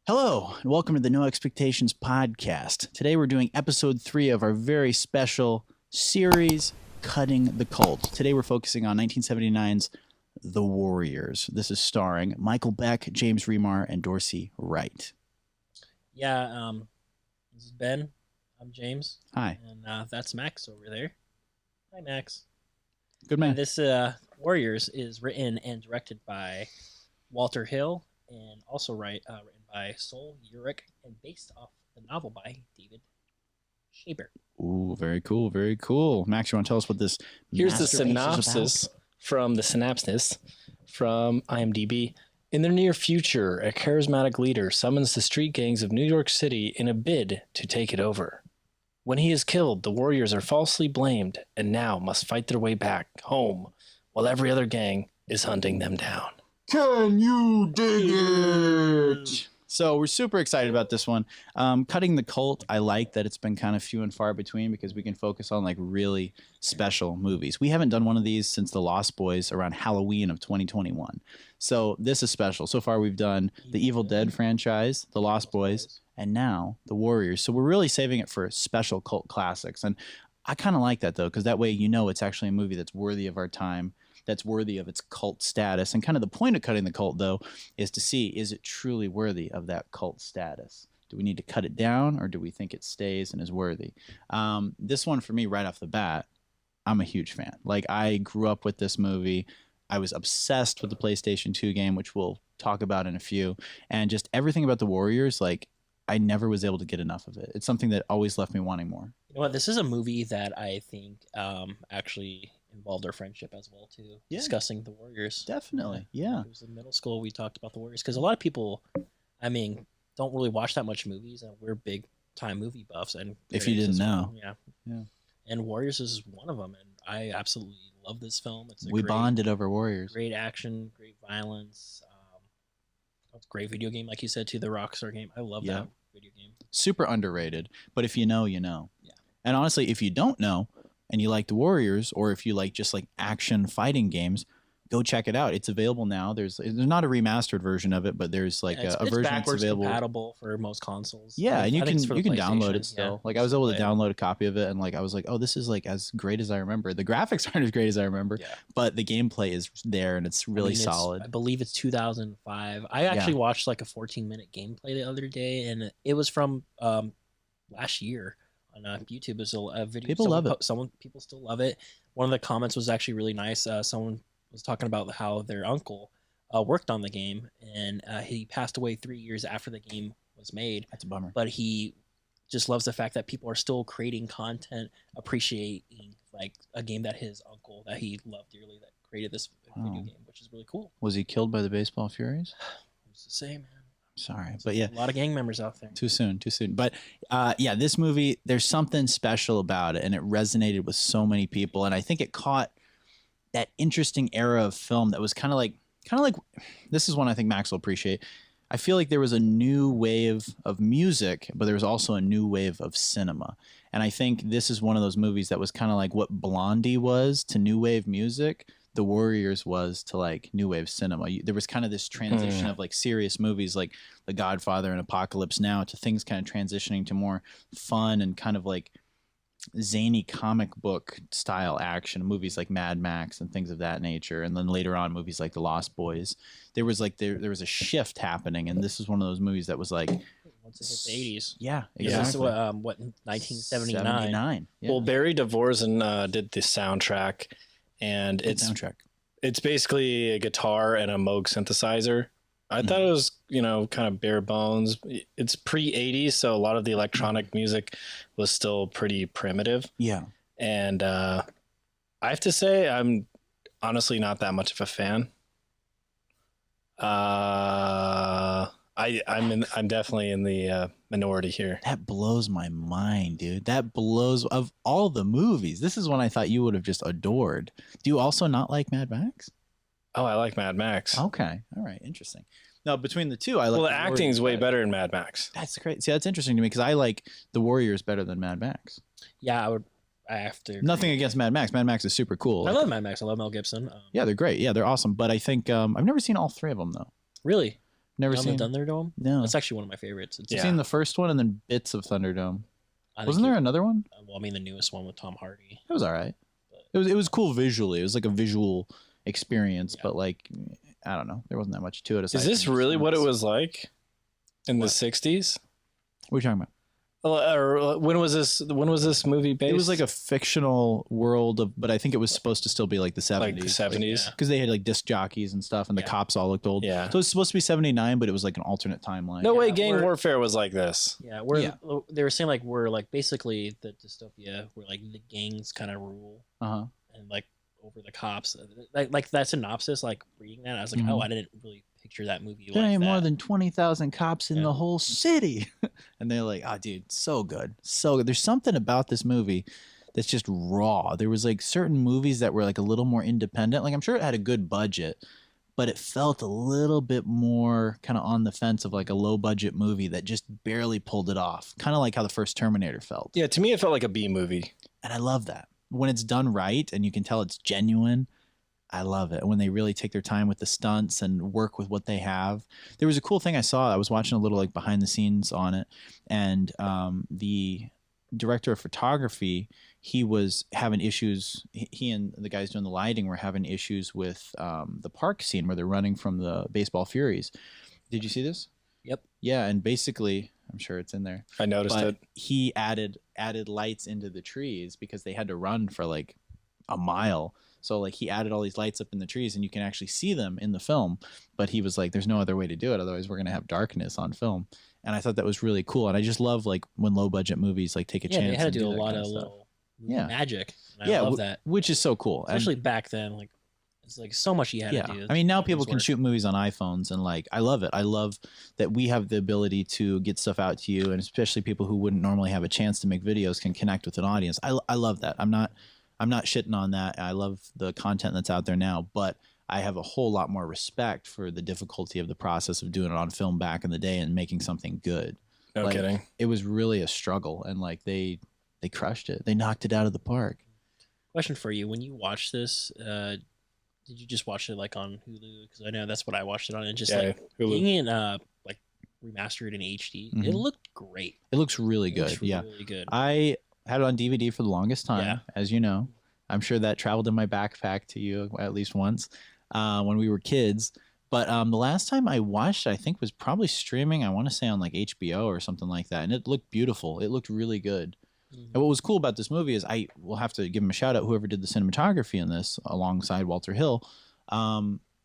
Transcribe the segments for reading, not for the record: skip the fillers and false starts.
Hello, and welcome to the No Expectations podcast. Today we're doing episode 3 of our very special series, Cutting the Cult. Today we're focusing on 1979's The Warriors. This is starring Michael Beck, James Reamer, and Dorsey Wright. Yeah, this is Ben. I'm James. Hi. And that's Max over there. Hi, Max. Good man. And this Warriors is written and directed by Walter Hill and also written by Sol Urich and based off the novel by David Shaber. Ooh, very cool, very cool. Max, you want to tell us what this Here's the masterpiece is about? synopsis from the Synapsis from IMDb. In the near future, a charismatic leader summons the street gangs of New York City in a bid to take it over. When he is killed, the Warriors are falsely blamed and now must fight their way back home while every other gang is hunting them down. Can you dig it? So we're super excited about this one. Cutting the Cult, I like that it's been kind of few and far between because we can focus on like really special movies. We haven't done one of these since The Lost Boys around Halloween of 2021. So this is special. So far we've done the Evil Dead franchise, The Lost Boys, and now The Warriors. So we're really saving it for special cult classics. And I kind of like that though, because that way you know it's actually a movie that's worthy of our time, that's worthy of its cult status. And kind of the point of Cutting the Cult, though, is to see, is it truly worthy of that cult status? Do we need to cut it down, or do we think it stays and is worthy? This one, for me, right off the bat, I'm a huge fan. Like, I grew up with this movie. I was obsessed with the PlayStation 2 game, which we'll talk about in a few. And just everything about the Warriors, like, I never was able to get enough of it. It's something that always left me wanting more. You know what? This is a movie that I think actually involved our friendship as well too. Yeah. Discussing the Warriors. Definitely, yeah. It was in middle school we talked about the Warriors because a lot of people, I mean, don't really watch that much movies, and we're big time movie buffs. And If you didn't know, yeah. And Warriors is one of them, and I absolutely love this film. It's we bonded over Warriors. Great action, great violence, great video game, like you said, to the Rockstar game. I love that video game. Super Underrated, but if you know, you know. Yeah. And honestly, if you don't know, and you like the Warriors, or if you like just like action fighting games, go check it out. It's available now. There's not a remastered version of it, but there's like a version that's available. Compatible for most consoles. Yeah, and you can download it still. Yeah, like I was able to download a copy of it, and like I was like, oh, this is like as great as I remember. The graphics aren't as great as I remember, but the gameplay is there, and it's really solid. I believe it's 2005. I actually watched like a 14-minute gameplay the other day, and it was from last year. On YouTube, is a video. People love it. People still love it. One of the comments was actually really nice. Someone was talking about how their uncle worked on the game, and he passed away 3 years after the game was made. That's a bummer. But he just loves the fact that people are still creating content, appreciating like a game that his uncle that he loved dearly that created this video game, which is really cool. Was he killed by the baseball Furies? It's the same, man. Sorry, but yeah, a lot of gang members out there. Too soon. But yeah, this movie, there's something special about it, and it resonated with so many people, and I think it caught that interesting era of film that was kind of like this is one I think Max will appreciate. I feel like there was a new wave of music, but there was also a new wave of cinema, and I think this is one of those movies that was kind of like what Blondie was to new wave music. The Warriors was to like new wave cinema. There was kind of this transition of like serious movies like The Godfather and Apocalypse Now to things kind of transitioning to more fun and kind of like zany comic book style action movies like Mad Max and things of that nature. And then later on movies like The Lost Boys. There was like there was a shift happening, and this is one of those movies that was like once it hit the 80s. Yeah, exactly. This is what 1979. 79. Yeah. Well, Barry Dvorak did the soundtrack. And it's basically a guitar and a Moog synthesizer. I thought it was, kind of bare bones. It's pre-80s, so a lot of the electronic music was still pretty primitive. Yeah. And I have to say, I'm honestly not that much of a fan. I'm definitely in the minority here. That blows my mind, dude. That blows of all the movies. This is one I thought you would have just adored. Do you also not like Mad Max? Oh, I like Mad Max. Okay, all right, interesting. No, between the two, I like. Well, the acting is way better in Mad Max. That's great. See, that's interesting to me because I like The Warriors better than Mad Max. Yeah, I have to. Nothing against Mad Max. Mad Max is super cool. I love Mad Max. I love Mel Gibson. Yeah, they're great. Yeah, they're awesome. But I think I've never seen all three of them though. Really? Never On seen. the Thunderdome. No. That's actually one of my favorites. It's, I've seen the first one and then bits of Thunderdome. I think Wasn't there another one? Well, I mean, the newest one with Tom Hardy. It was all right. It was cool visually. It was like a visual experience, but like I don't know, there wasn't that much to it. Is this really what it was like in the 60s? What are you talking about? Or when was this movie based? It was like a fictional world of, but I think it was supposed to still be like the 70s. Like the 70s? Because they had like disc jockeys and stuff, and the cops all looked old. Yeah. So it's supposed to be 79, but it was like an alternate timeline. No way gang warfare was like this. Yeah, they were saying like we're like basically the dystopia where like the gangs kind of rule and like over the cops. Like that synopsis, like reading that, I was like, oh, I didn't really picture that movie. There like ain't that. more than 20,000 cops in the whole city. And they're like, oh, dude, so good. So good. There's something about this movie that's just raw. There was like certain movies that were like a little more independent. Like I'm sure it had a good budget, but it felt a little bit more kind of on the fence of like a low budget movie that just barely pulled it off. Kind of like how the first Terminator felt. Yeah, to me it felt like a B movie. And I love that. When it's done right and you can tell it's genuine, I love it. When they really take their time with the stunts and work with what they have. There was a cool thing I saw. I was watching a little like behind the scenes on it, and the director of photography, he was having issues. He and the guys doing the lighting were having issues with the park scene where they're running from the Baseball Furies. Did you see this? Yep. Yeah, and basically, I'm sure it's in there. I noticed it. He added lights into the trees because they had to run for like a mile. So like he added all these lights up in the trees and you can actually see them in the film, but he was like, there's no other way to do it. Otherwise we're going to have darkness on film. And I thought that was really cool. And I just love like when low budget movies like take a chance. Yeah, they had and to do a that lot kind of stuff. little magic. And I love that. Which is so cool. Especially back then, like it's like so much you had to do. I mean, now people can shoot movies on iPhones and like, I love it. I love that we have the ability to get stuff out to you, and especially people who wouldn't normally have a chance to make videos can connect with an audience. I love that. I'm not shitting on that. I love the content that's out there now, but I have a whole lot more respect for the difficulty of the process of doing it on film back in the day and making something good. No kidding. It was really a struggle, and like they crushed it. They knocked it out of the park. Question for you: when you watch this, did you just watch it like on Hulu? Because I know that's what I watched it on. And just like Hulu. being in like remastered in HD, it looked great. It looks really good. Really good. I had it on DVD for the longest time, as you know. I'm sure that traveled in my backpack to you at least once when we were kids. But the last time I watched it, I think was probably streaming. I want to say on like HBO or something like that. And it looked beautiful. It looked really good. And what was cool about this movie is I will have to give him a shout out, whoever did the cinematography in this alongside Walter Hill.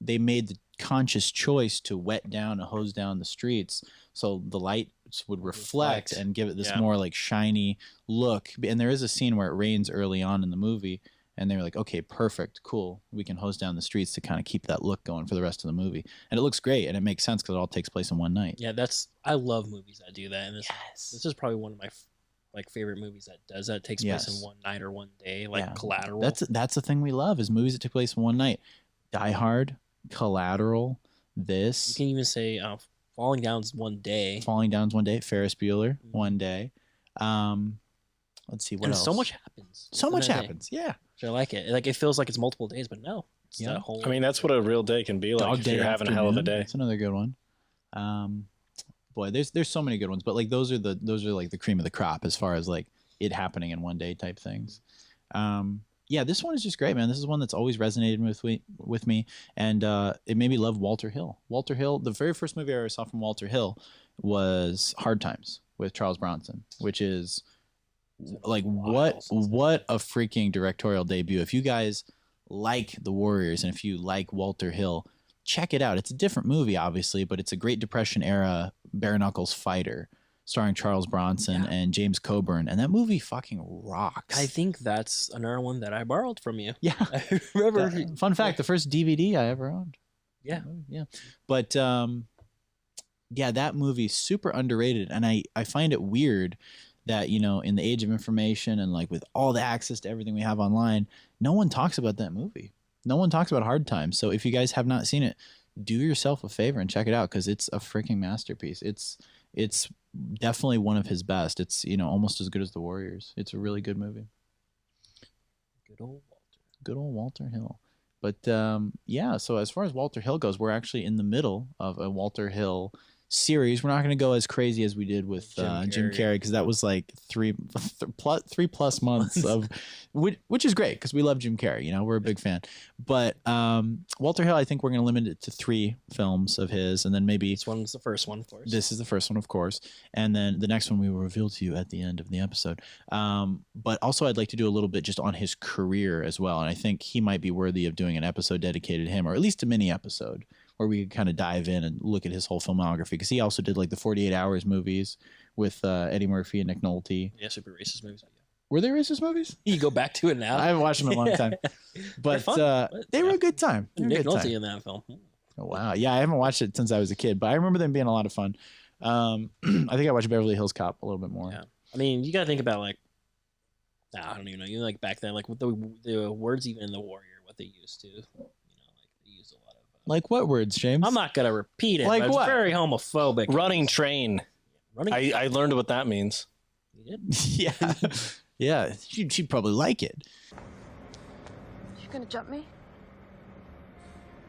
They made the conscious choice to wet down and hose down the streets so the lights would reflect and give it this more like shiny look. And there is a scene where it rains early on in the movie, and they were like, okay, perfect, cool, we can hose down the streets to kind of keep that look going for the rest of the movie. And it looks great, and it makes sense because it all takes place in one night. Yeah, I love movies that do that. And this is probably one of my like favorite movies that does that. Takes place in one night or one day, like Collateral. That's the thing we love, is movies that take place in one night. Die Hard, Collateral, this. You can even say Falling Down's one day. Falling Down's one day. Ferris Bueller, one day. Let's see what else. So much happens. So much happens. Yeah. I like it. Like it feels like it's multiple days, but no. It's that whole. I mean, that's what a real day can be like. If you're having a hell of a day. That's another good one. Boy, there's so many good ones, but like those are like the cream of the crop as far as like it happening in one day type things. Yeah, this one is just great, man. This is one that's always resonated with me, and it made me love Walter Hill. Walter Hill, the very first movie I ever saw from Walter Hill was Hard Times with Charles Bronson, which is like what a freaking directorial debut. If you guys like The Warriors and if you like Walter Hill, check it out. It's a different movie, obviously, but it's a Great Depression era bare knuckles fighter starring Charles Bronson and James Coburn, and that movie fucking rocks. I think that's another one that I borrowed from you. Yeah. I remember. Fun fact, the first DVD I ever owned. Yeah. Yeah. But yeah, that movie's super underrated, and I find it weird that, you know, in the age of information and like with all the access to everything we have online, no one talks about that movie. No one talks about Hard Times. So if you guys have not seen it, do yourself a favor and check it out, because it's a freaking masterpiece. It's definitely one of his best. It's, you know, almost as good as The Warriors. It's a really good movie. Good old Walter. Good old Walter Hill. But yeah, so as far as Walter Hill goes, we're actually in the middle of a Walter Hill series. We're not going to go as crazy as we did with Jim Carrey, because that was like three plus months of, which is great because we love Jim Carrey. You know, we're a big fan. But Walter Hill, I think we're going to limit it to 3 films of his, and then maybe this one's the first one, of course. This is the first one, of course, and then the next one we will reveal to you at the end of the episode. But also, I'd like to do a little bit just on his career as well, and I think he might be worthy of doing an episode dedicated to him, or at least a mini episode, where we could kind of dive in and look at his whole filmography, because he also did like the 48 Hours movies with Eddie Murphy and Nick Nolte. Yeah, super racist movies. Were there racist movies? You go back to it now. I haven't watched them in a long time, but they were a good time. Nick Nolte in that film. Oh, wow. Yeah, I haven't watched it since I was a kid, but I remember them being a lot of fun. I think I watched Beverly Hills Cop a little bit more. Yeah. I mean, you got to think about like, I don't even know. You know, like back then, like with the words even in The Warrior, what they used to. Like what words, James? I'm not going to repeat it. Like but what? It's very homophobic. Running train. I learned what that means. You did? Yeah. Yeah. She'd probably like it. You gonna jump me?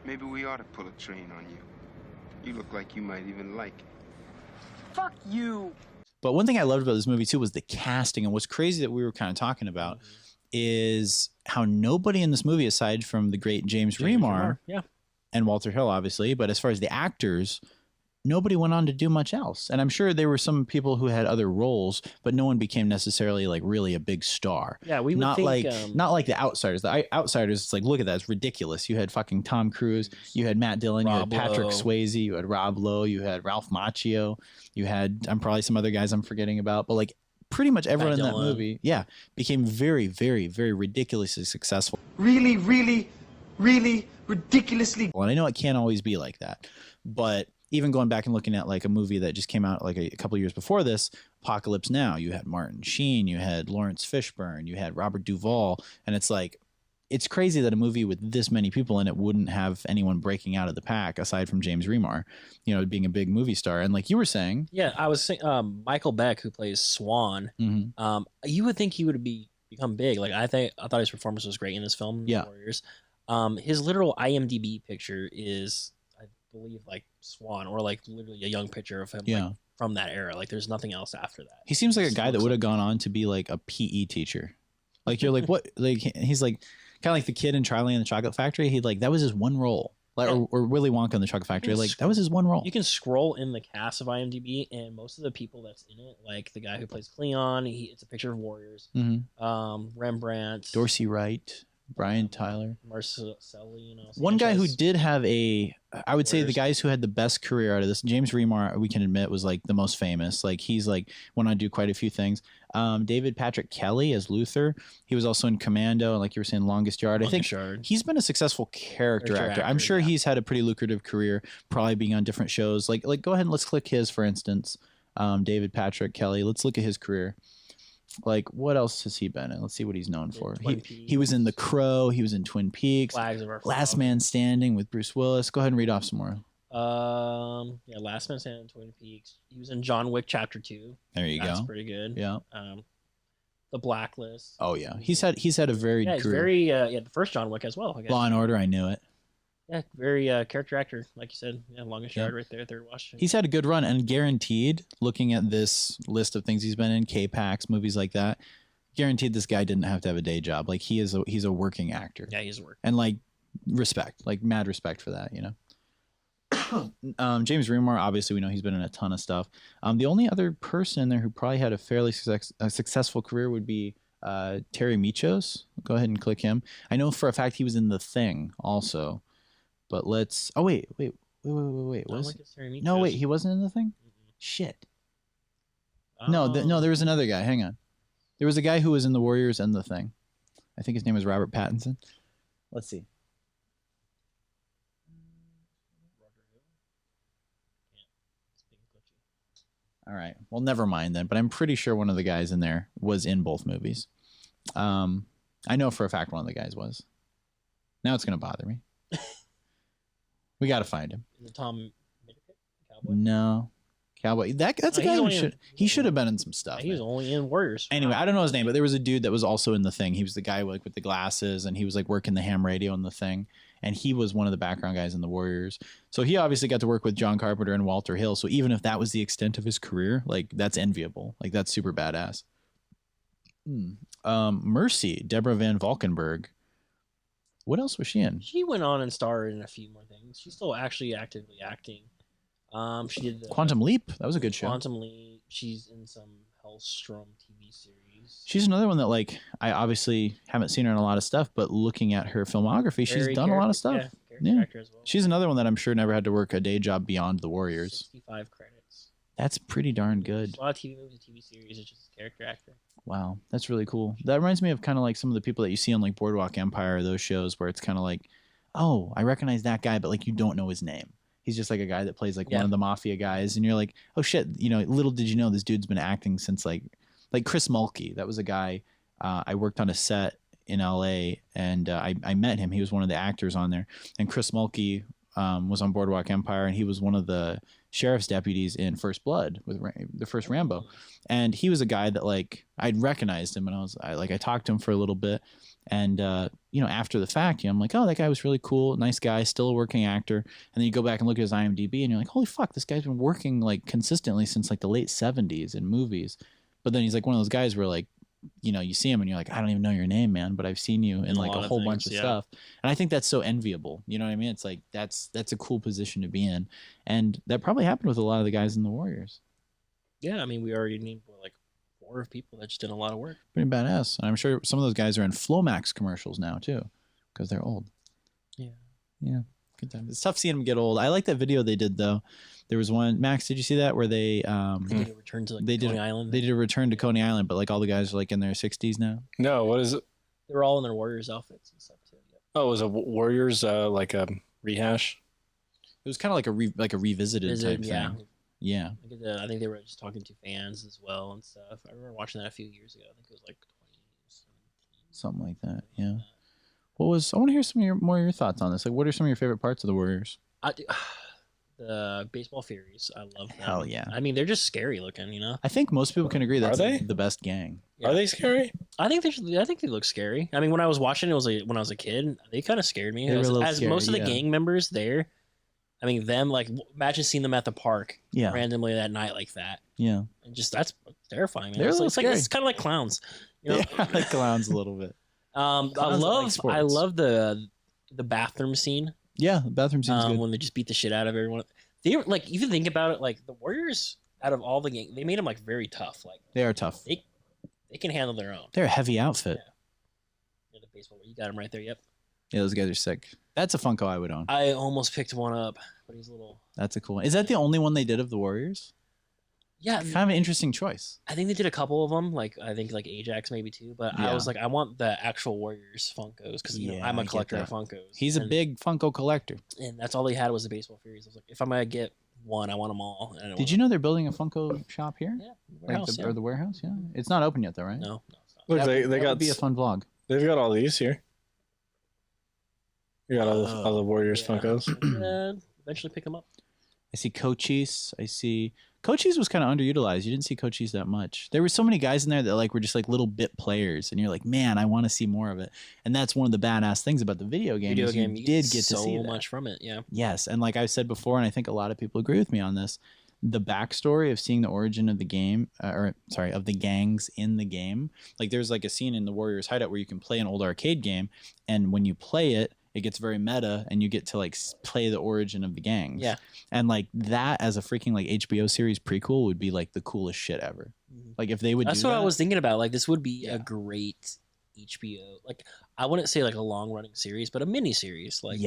Maybe we ought to pull a train on you. You look like you might even like it. Fuck you. But one thing I loved about this movie too was the casting, and what's crazy that we were kind of talking about is how nobody in this movie, aside from the great James Remar, yeah, and Walter Hill, obviously, but as far as the actors, nobody went on to do much else. And I'm sure there were some people who had other roles, but no one became necessarily like really a big star. Yeah, we would not think, not like the Outsiders. The Outsiders, it's like, look at that, it's ridiculous. You had fucking Tom Cruise, you had Matt Dillon, you had Patrick Swayze, you had Rob Lowe, you had Ralph Macchio, you had probably some other guys I'm forgetting about, but like pretty much everyone in that movie, became very, very, very ridiculously successful. Really, really, really ridiculously. And I know it can't always be like that, but even going back and looking at like a movie that just came out like a couple of years before this, Apocalypse Now, you had Martin Sheen, you had Lawrence Fishburne, you had Robert Duvall, and it's like, it's crazy that a movie with this many people in it wouldn't have anyone breaking out of the pack aside from James Remar, you know, being a big movie star. And like you were saying, yeah, I was saying Michael Beck, who plays Swan, you would think he would become big. Like I thought his performance was great in this film, yeah. Warriors. His literal IMDb picture is, I believe, like Swan, or like literally a young picture of him like, from that era. Like there's nothing else after that. He seems like a guy that would have gone on to be like a PE teacher. Like you're like, what? Like he's like kind of like the kid in Charlie and the Chocolate Factory. He like, that was his one role. Like, or Willy Wonka in the Chocolate Factory. Like that was his one role. You can scroll in the cast of IMDb, and most of the people that's in it, like the guy who plays Cleon, it's a picture of Warriors. Rembrandt, Dorsey Wright, Brian Tyler, Marcelino. One guy who did have I would say the guys who had the best career out of this, James Remar, we can admit, was like the most famous. Like he's like went on to do quite a few things. David Patrick Kelly as Luther. He was also in Commando, and like you were saying, Longest Yard. I think he's been a successful character actor. I'm sure he's had a pretty lucrative career, probably being on different shows. Like go ahead and let's click his, for instance, David Patrick Kelly. Let's look at his career. Like, what else has he been in? Let's see what he's known for. He was in The Crow. He was in Twin Peaks. Last Man Standing with Bruce Willis. Go ahead and read off some more. Yeah, Last Man Standing, Twin Peaks. He was in John Wick Chapter 2. There you go. That's pretty good. Yeah. The Blacklist. Oh yeah, he's had a varied career. Very the first John Wick as well. I guess. Law and Order. I knew it. Yeah, very character actor, like you said. Yeah, Longest Yard right there, Third Watch. He's had a good run, and guaranteed, looking at this list of things he's been in, K-Pax, movies like that, guaranteed this guy didn't have to have a day job. Like he's a working actor. Yeah, he's a working. And like respect, like mad respect for that, you know. James Remar, obviously we know he's been in a ton of stuff. The only other person in there who probably had a fairly successful career would be Terry Michos. Go ahead and click him. I know for a fact he was in The Thing also. But let's. Oh wait. No, wait. He wasn't in The Thing. Shit. No, there was another guy. Hang on. There was a guy who was in The Warriors and The Thing. I think his name was Robert Pattinson. Let's see. All right. Well, never mind then. But I'm pretty sure one of the guys in there was in both movies. I know for a fact one of the guys was. Now it's gonna bother me. We got to find him. The Tom Cowboy? No. Cowboy. That's a guy who should have been in some stuff. He was only in Warriors. Anyway, I don't know his name, but there was a dude that was also in The Thing. He was the guy with the glasses, and he was like working the ham radio in The Thing. and he was one of the background guys in the Warriors. So he obviously got to work with John Carpenter and Walter Hill. So even if that was the extent of his career, like that's enviable. Like that's super badass. Mercy, Deborah Van Valkenberg. What else was she in? She went on and starred in a few more things. She's still actually actively acting. She did the Quantum Leap. That was a good show. Quantum Leap. She's in some Hellstrom TV series. She's another one that, like, I obviously haven't seen her in a lot of stuff, but looking at her filmography, she's done a lot of stuff. Yeah, actor as well. She's another one that I'm sure never had to work a day job beyond the Warriors. 65 credits. That's pretty darn good. A lot of TV movies and TV series. It's just a character actor. Wow, that's really cool. That reminds me of kind of like some of the people that you see on like Boardwalk Empire, those shows where it's kind of like, oh, I recognize that guy, but like you don't know his name. He's just like a guy that plays like one of the mafia guys, and you're like, oh shit, you know, little did you know this dude's been acting since like Chris Mulkey. That was a guy I worked on a set in LA, and I met him. He was one of the actors on there, and Chris Mulkey was on Boardwalk Empire, and he was one of the sheriff's deputies in First Blood with the first Rambo. And he was a guy that like I'd recognized him, and I talked to him for a little bit, and you know, after the fact, I'm like, oh, that guy was really cool, nice guy, still a working actor. And then you go back and look at his IMDb, and you're like, holy fuck, this guy's been working like consistently since like the late 70s in movies. But then he's like one of those guys where like, you know, you see him and you're like, I don't even know your name, man, but I've seen you in like a whole bunch of stuff. And I think that's so enviable. You know what I mean? It's like that's a cool position to be in, and that probably happened with a lot of the guys in the Warriors. Yeah, I mean, we already named like 4 people that just did a lot of work. Pretty badass. And I'm sure some of those guys are in Flomax commercials now too, because they're old. Yeah, good time. It's tough seeing them get old. I like that video they did though. There was one, Max, did you see that, where they did a return to like Coney Island? They did a return to Coney Island, but like all the guys are like in their 60s now. No, what is it? They were all in their Warriors outfits and stuff too. Yeah. Oh, it was a Warriors like a rehash? It was kind of like a revisited type thing. Yeah. I think they were just talking to fans as well and stuff. I remember watching that a few years ago. I think it was like 2017. Something like that, yeah. I want to hear some of more of your thoughts on this. Like, what are some of your favorite parts of the Warriors? The baseball Furies, I love them. Hell yeah! I mean, they're just scary looking, you know. I think most people can agree that's the best gang. Yeah. Are they scary? I think they look scary. I mean, when I was watching it, when I was a kid, they kind of scared me. They were a little as scary, most of the gang members there. I mean, them like imagine seeing them at the park, randomly that night like that. Yeah, and just that's terrifying. Man. They're it's scary. it's kind of like clowns. You know? Yeah, like clowns a little bit. I love the bathroom scene. Yeah, the bathroom scene's good. When they just beat the shit out of everyone. They were like, if you think about it, like the Warriors, out of all the games, they made them like very tough. Like they are tough. They can handle their own. They're a heavy outfit. Yeah, the baseball. You got them right there. Yep. Yeah, those guys are sick. That's a Funko I would own. I almost picked one up, but he's a little. That's a cool one. Is that the only one they did of the Warriors? Yeah, kind of an interesting choice. I think they did a couple of them. Like I think like Ajax maybe too. But I was like, I want the actual Warriors Funkos because you know I'm a collector of Funkos. He's a big Funko collector, and that's all they had was the baseball Furies. I was like, if I'm gonna get one, I want them all. Did you know they're building a Funko shop here? Yeah, warehouse, or the warehouse. Yeah, it's not open yet though, right? No, it's not. Look, they that got would be a fun vlog. They've got all these here. You got all the Warriors Funkos. Eventually pick them up. I see Cochise. Cochise was kind of underutilized. You didn't see Cochise that much. There were so many guys in there that like were just like little bit players, and you're like, man, I want to see more of it. And that's one of the badass things about the video game. You did get to see so much from it. Yeah. Yes, and like I said before, and I think a lot of people agree with me on this. The backstory of seeing the origin of the game, of the gangs in the game. Like there's like a scene in the Warriors Hideout where you can play an old arcade game, and when you play it, it gets very meta, and you get to like play the origin of the gangs. Yeah. And like that as a freaking like HBO series prequel would be like the coolest shit ever. Like if they would. That's what I was thinking about. Like this would be a great HBO. Like I wouldn't say like a long running series, but a mini series. Like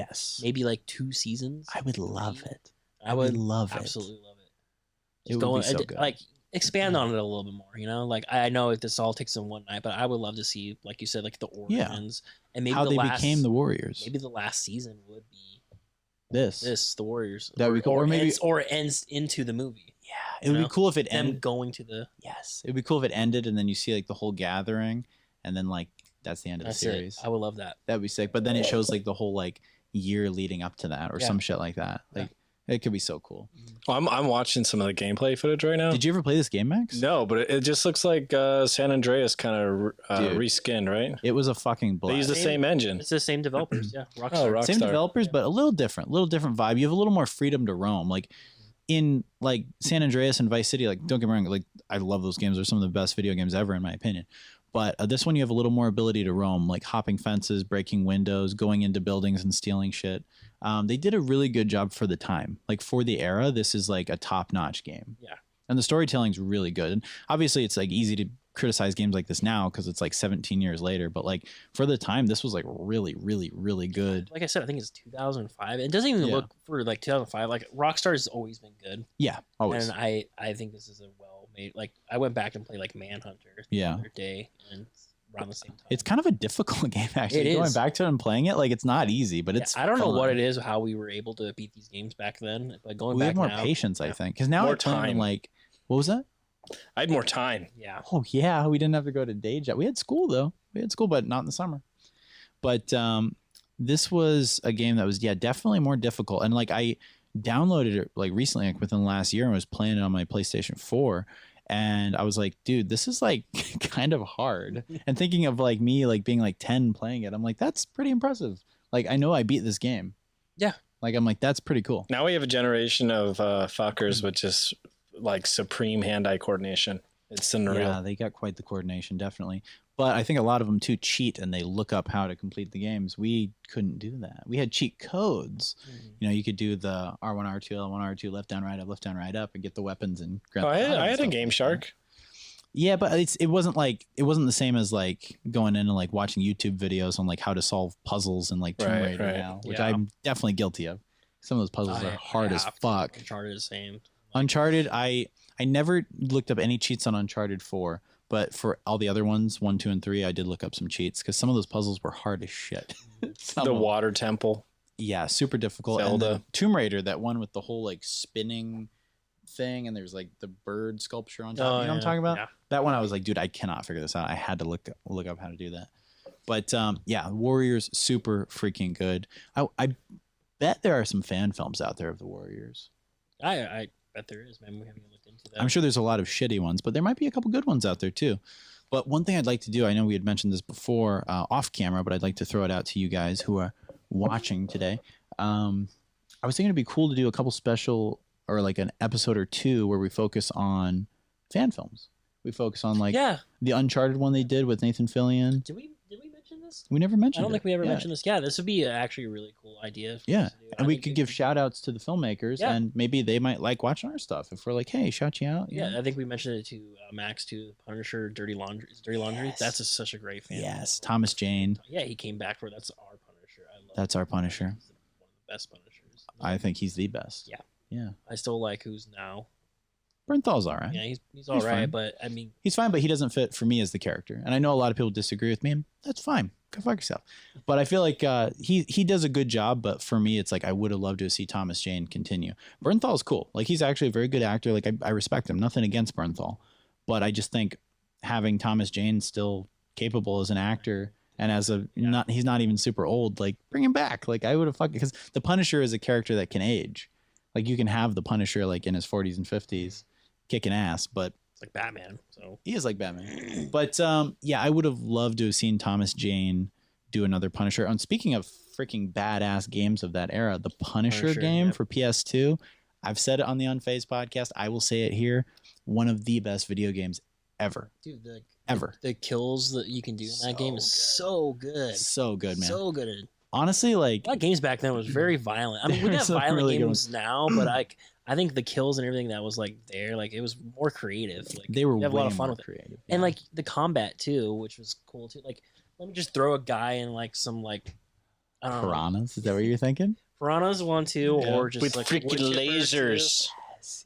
maybe like 2 seasons. I would love it. I would love it. Absolutely love it. It would be so good. Like expand on it a little bit more, you know? Like I know this all takes in one night, but I would love to see, like you said, like the origins and maybe how they became the Warriors. Maybe the last season would be this the Warriors. That would be cool. Or ends into the movie. Yeah, it would be cool if it ended going to the it would be cool if it ended and then you see like the whole gathering and then like that's the end of the series. I would love that. That'd be sick. But then it shows like the whole like year leading up to that or some shit like that. Like It could be so cool. Well, I'm watching some of the gameplay footage right now. Did you ever play this game, Max? No, but it just looks like San Andreas kind of reskinned, right? It was a fucking blast. They use the same engine. It's the same developers, yeah. Rockstar. Oh, Rockstar. Same developers, but a little different vibe. You have a little more freedom to roam. Like in like San Andreas and Vice City, like don't get me wrong, like I love those games. They're some of the best video games ever in my opinion. But this one you have a little more ability to roam, like hopping fences, breaking windows, going into buildings and stealing shit. They did a really good job for the time. Like for the era, this is like a top-notch game. Yeah. And the storytelling's really good. And obviously it's like easy to criticize games like this now because it's like 17 years later, but like for the time this was like really, really, really good. Like I said, I think it's 2005. It doesn't even look for like 2005. Like Rockstar's always been good. Yeah, always. And I think this is a well-made. Like I went back and played like Manhunter the other day, and it's around the same time. It's kind of a difficult game actually. It Going is. back to it and playing it, like it's not easy, but it's I don't know fun. what it is, how we were able to beat these games back then, but going We back have more now, patience, I think, because now More we're playing time. like what was that? I had more time. Yeah. Oh yeah, we didn't have to go to day job. We had school though. We had school, but not in the summer. But this was a game that was definitely more difficult. And like I downloaded it like recently, like within the last year, and was playing it on my PlayStation 4. And I was like, dude, this is like kind of hard. And thinking of like me like being like 10 playing it, I'm like, that's pretty impressive. Like I know I beat this game. Yeah. Like I'm like, that's pretty cool. Now we have a generation of fuckers with just like supreme hand-eye coordination. It's unreal. Yeah, they got quite the coordination, definitely. But I think a lot of them too cheat and they look up how to complete the games. We couldn't do that. We had cheat codes. You know, you could do the R1, R2, L1, R2, left down, right up, and get the weapons and grab. Oh, I had a Game Shark. Yeah, but it wasn't the same as like going in and like watching YouTube videos on like how to solve puzzles and like Tomb Raider now, which I'm definitely guilty of. Some of those puzzles are hard as fuck. Uncharted is the same. Uncharted, I never looked up any cheats on Uncharted 4, but for all the other ones, 1, 2, and 3, I did look up some cheats because some of those puzzles were hard as shit. The water temple. Yeah, super difficult. Zelda. And then Tomb Raider, that one with the whole like spinning thing, and there's like the bird sculpture on top. You know what I'm talking about? Yeah. That one, I was like, dude, I cannot figure this out. I had to look up how to do that. But yeah, Warriors, super freaking good. I bet there are some fan films out there of the Warriors. I bet there is, man. We haven't looked into that. I'm sure there's a lot of shitty ones, but there might be a couple good ones out there too. But one thing I'd like to do, I know we had mentioned this before off camera, but I'd like to throw it out to you guys who are watching today. I was thinking it'd be cool to do a couple special or like an episode or two where we focus on fan films. We focus on like the Uncharted one they did with Nathan Fillion. Did we mention this? We never mentioned I don't it. think we ever mentioned this. Yeah, this would be actually a really cool idea. For Yeah. us to do. And we could give shout outs to the filmmakers and maybe they might like watching our stuff. If we're like, hey, shout you out. Yeah, I think we mentioned it to Max too. Punisher, Dirty Laundry. Yes. That's such a great fan. Yes. Thomas Jane. Yeah, he came back for that's our Punisher. I love That's our Punisher. He's one of the best Punishers. I think he's the best. Yeah. Yeah. I still like who's now. Bernthal's all right. Yeah, he's all right, fine. but I mean, He's fine, but he doesn't fit for me as the character. And I know a lot of people disagree with me, and that's fine. Go fuck yourself. But I feel like he does a good job, but for me, it's like I would have loved to see Thomas Jane continue. Bernthal's cool. Like, he's actually a very good actor. Like, I respect him. Nothing against Bernthal. But I just think having Thomas Jane still capable as an actor and as he's not even super old, like, bring him back. Like, I would have fucked, because the Punisher is a character that can age. Like, you can have the Punisher, like, in his 40s and 50s kicking ass, but it's like Batman. So he is like Batman. But yeah, I would have loved to have seen Thomas Jane do another Punisher. And speaking of freaking badass games of that era, the Punisher game for PS2, I've said it on the Unfazed podcast. I will say it here. One of the best video games ever. Dude, ever. The kills that you can do in that game is so good. So good, man. So good. Honestly, like, a lot of games back then was very violent. I mean, we got violent really games now, but I think the kills and everything that was like there, like it was more creative. Like they were you have a way lot of fun more with creative. it. And like the combat too, which was cool too. Like, let me just throw a guy in like some like I don't know. Piranhas? Is that what you're thinking? Piranhas one too, or just with like freaking lasers.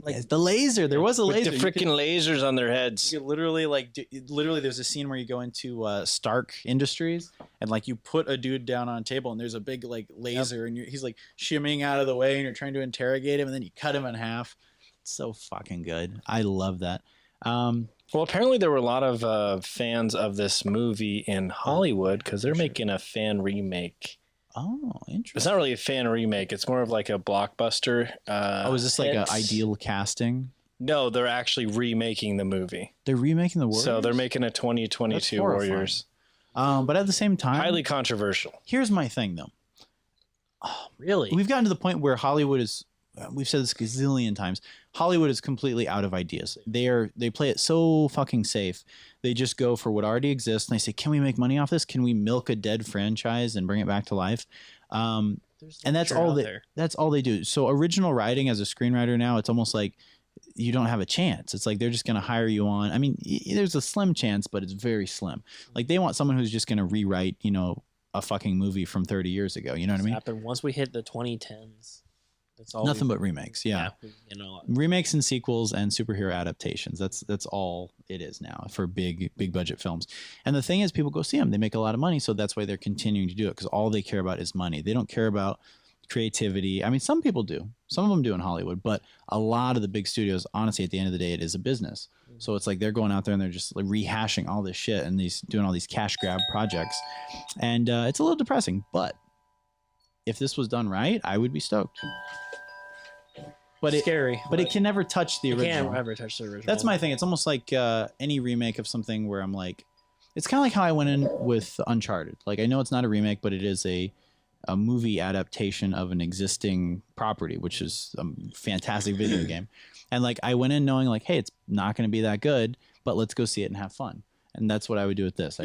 Like, yes, the laser. There was a laser. With the freaking lasers on their heads. You could literally, like, literally, there's a scene where you go into Stark Industries and, like, you put a dude down on a table and there's a big, like, laser and he's, like, shimmying out of the way and you're trying to interrogate him and then you cut him in half. It's so fucking good. I love that. Well, apparently there were a lot of fans of this movie in Hollywood because they're making a fan remake. Oh, interesting. It's not really a fan remake. It's more of like a blockbuster. Is this like an ideal casting? No, they're actually remaking the movie. They're remaking the Warriors? So they're making a 2022 Warriors. But at the same time, Highly controversial. Here's my thing, though. Really? We've gotten to the point where Hollywood is, we've said this a gazillion times, Hollywood is completely out of ideas. They play it so fucking safe. They just go for what already exists and they say, can we make money off this? Can we milk a dead franchise and bring it back to life? And that's all they do. So original writing as a screenwriter now, it's almost like you don't have a chance. It's like they're just going to hire you on. I mean, there's a slim chance, but it's very slim. Like they want someone who's just going to rewrite, a fucking movie from 30 years ago. You know what I mean? Happened once we hit the 2010s. That's all. Nothing but remakes. Yeah. Remakes and sequels and superhero adaptations. That's all it is now for big budget films. And the thing is, people go see them. They make a lot of money, so that's why they're continuing to do it because all they care about is money. They don't care about creativity. I mean, some people do. Some of them do in Hollywood, but a lot of the big studios, honestly, at the end of the day, it is a business. So it's like they're going out there and they're just like rehashing all this shit and doing all these cash grab projects. And it's a little depressing, but if this was done right, I would be stoked. But scary. But it can never touch the original. It can't ever touch the original. That's my thing. It's almost like any remake of something where I'm like, it's kind of like how I went in with Uncharted. Like I know it's not a remake, but it is a movie adaptation of an existing property, which is a fantastic video game. And like I went in knowing like, hey, it's not going to be that good, but let's go see it and have fun. And that's what I would do with this.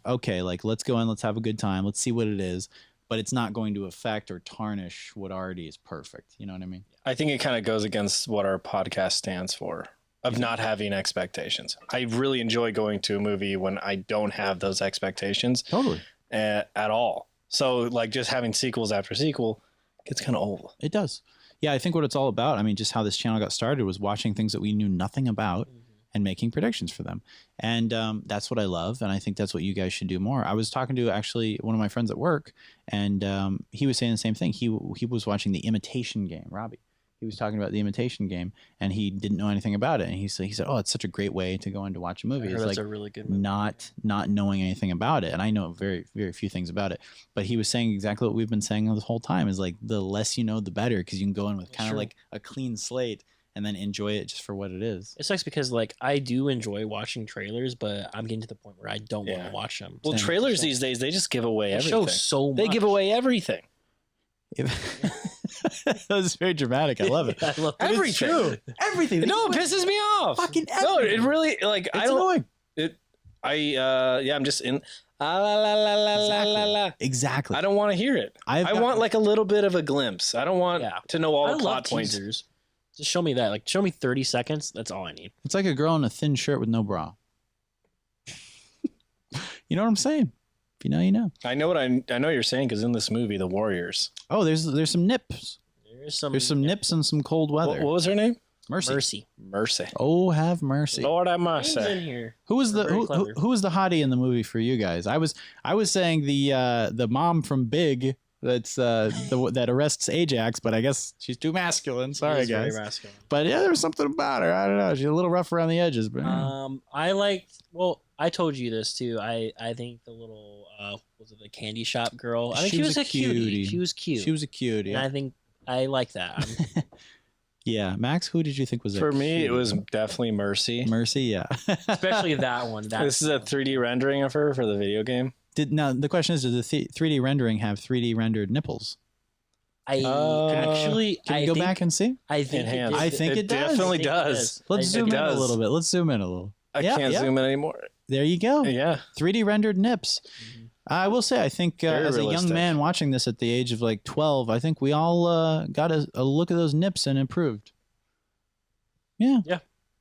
Okay, like let's go in, let's have a good time, let's see what it is, but it's not going to affect or tarnish what already is perfect. You know what I mean? I think it kind of goes against what our podcast stands for, of not having expectations. I really enjoy going to a movie when I don't have those expectations. Totally. At all. So like just having sequels after sequel gets kind of old. It does. Yeah, I think what it's all about, I mean, just how this channel got started was watching things that we knew nothing about and making predictions for them. And that's what I love. And I think that's what you guys should do more. I was talking to actually one of my friends at work, and he was saying the same thing. He was watching The Imitation Game, Robbie. He was talking about The Imitation Game, and he didn't know anything about it. And he said, oh, it's such a great way to go in to watch a movie. It's that's like a really good movie. not knowing anything about it. And I know very, very few things about it. But he was saying exactly what we've been saying this whole time is like the less you know, the better, because you can go in with kind of like a clean slate and then enjoy it just for what it is. It sucks because like I do enjoy watching trailers, but I'm getting to the point where I don't want to watch them. Well, trailers these days, they just give away everything. Show so much. They give away everything. That was very dramatic. I love it. I love everything. It's true. Everything. No, it pisses me off. Fucking everything. No, it really like It's annoying. I'm just in la. Exactly. I don't want to hear it. I want like a little bit of a glimpse. I don't want to know all the plot points. Teasers. Just show me that. Like show me 30 seconds. That's all I need. It's like a girl in a thin shirt with no bra. You know what I'm saying? If you know, you know. I know what I know you're saying because in this movie, The Warriors. Oh, there's some nips. There's some nips and some cold weather. What was her name? Mercy. Mercy. Oh, have mercy. Lord have mercy. In here. Who was the hottie in the movie for you guys? I was saying the mom from Big that's that arrests Ajax, but I guess she's too masculine. Sorry, guys. Very masculine. But yeah, there was something about her. I don't know. She's a little rough around the edges. But I liked. Well, I told you this too. I think the little was it the candy shop girl? I think she was a cutie. She was cute. She was a cutie. And I think I like that. Yeah, Max, who did you think was for me? It was definitely Mercy. Mercy, yeah. Especially that one. This is a 3D rendering of her for the video game. Now the question is, does the 3D rendering have 3D rendered nipples? Can we go back and see? I think it does. Definitely does. Let's zoom in a little bit. Let's zoom in a little. I can't zoom in anymore. There you go. Yeah. 3D rendered nips. I will say, I think as a young man watching this at the age of like 12, I think we all got a look at those nips and improved. Yeah.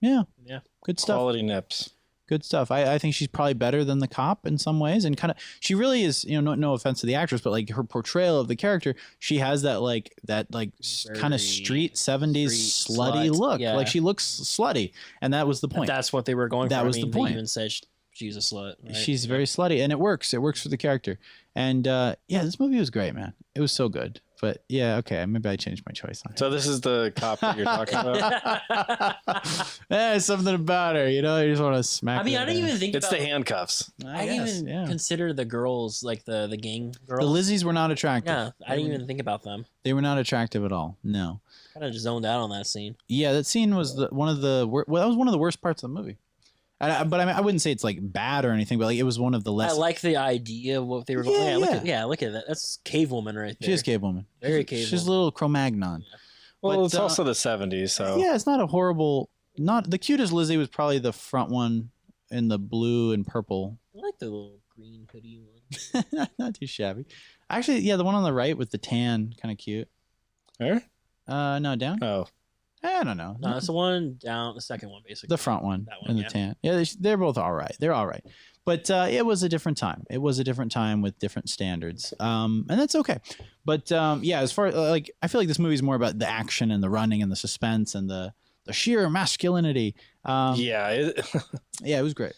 Good stuff. Quality nips. Good stuff. I think she's probably better than the cop in some ways, and kind of she really is. You know, no offense to the actress, but like her portrayal of the character, she has that kind of street 70s slutty look. Yeah. Like she looks slutty, and that was the point. That's what they were going for. That was the point. They even said she's a slut. Right? She's very slutty, and it works. It works for the character. And yeah, this movie was great, man. It was so good. But yeah, okay, maybe I changed my choice on it. So this is the cop that you're talking about? There's something about her, you know. You just want to smack. I mean, her I didn't down. even think It's about the handcuffs. I didn't even consider the girls, like the gang girls. The Lizzies were not attractive. Yeah, I didn't even think about them. They were not attractive at all. No. Kind of just zoned out on that scene. Yeah, that scene was that was one of the worst parts of the movie. But I mean, I wouldn't say it's like bad or anything, but like it was one of the less. I like the idea of what they were going. Look at that. That's cave woman right there. She is cave woman. Very cave. She's a little Cro-Magnon. Yeah. Well, But, it's also the 70s, so yeah, it's not a horrible. Not the cutest Lizzie was probably the front one in the blue and purple. I like the little green hoodie one. Not too shabby. Actually, yeah, the one on the right with the tan, kind of cute. Her? No, down. Oh, I don't know. No, it's the one down, the second one, basically. The front one, That one, and the yeah. tan. Yeah, they're both all right. They're all right. But it was a different time. It was a different time with different standards. And that's okay. But yeah, as far like I feel like this movie's more about the action and the running and the suspense and the sheer masculinity. yeah. Yeah, it was great.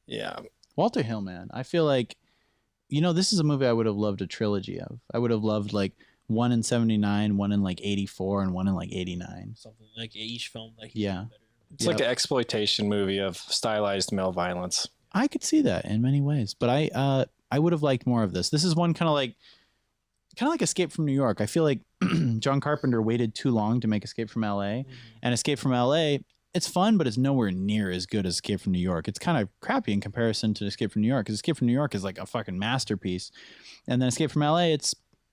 Yeah. Walter Hill, man. I feel like, you know, this is a movie I would have loved a trilogy of. I would have loved like one in 79, one in like 84, and one in like 89. Something like each film. Like Yeah. better. It's like an exploitation movie of stylized male violence. I could see that in many ways, but I would have liked more of this. This is one kind of like Escape from New York. I feel like John Carpenter waited too long to make Escape from LA, and Escape from LA, it's fun, but it's nowhere near as good as Escape from New York. It's kind of crappy in comparison to Escape from New York, because Escape from New York is like a fucking masterpiece, and then Escape from LA,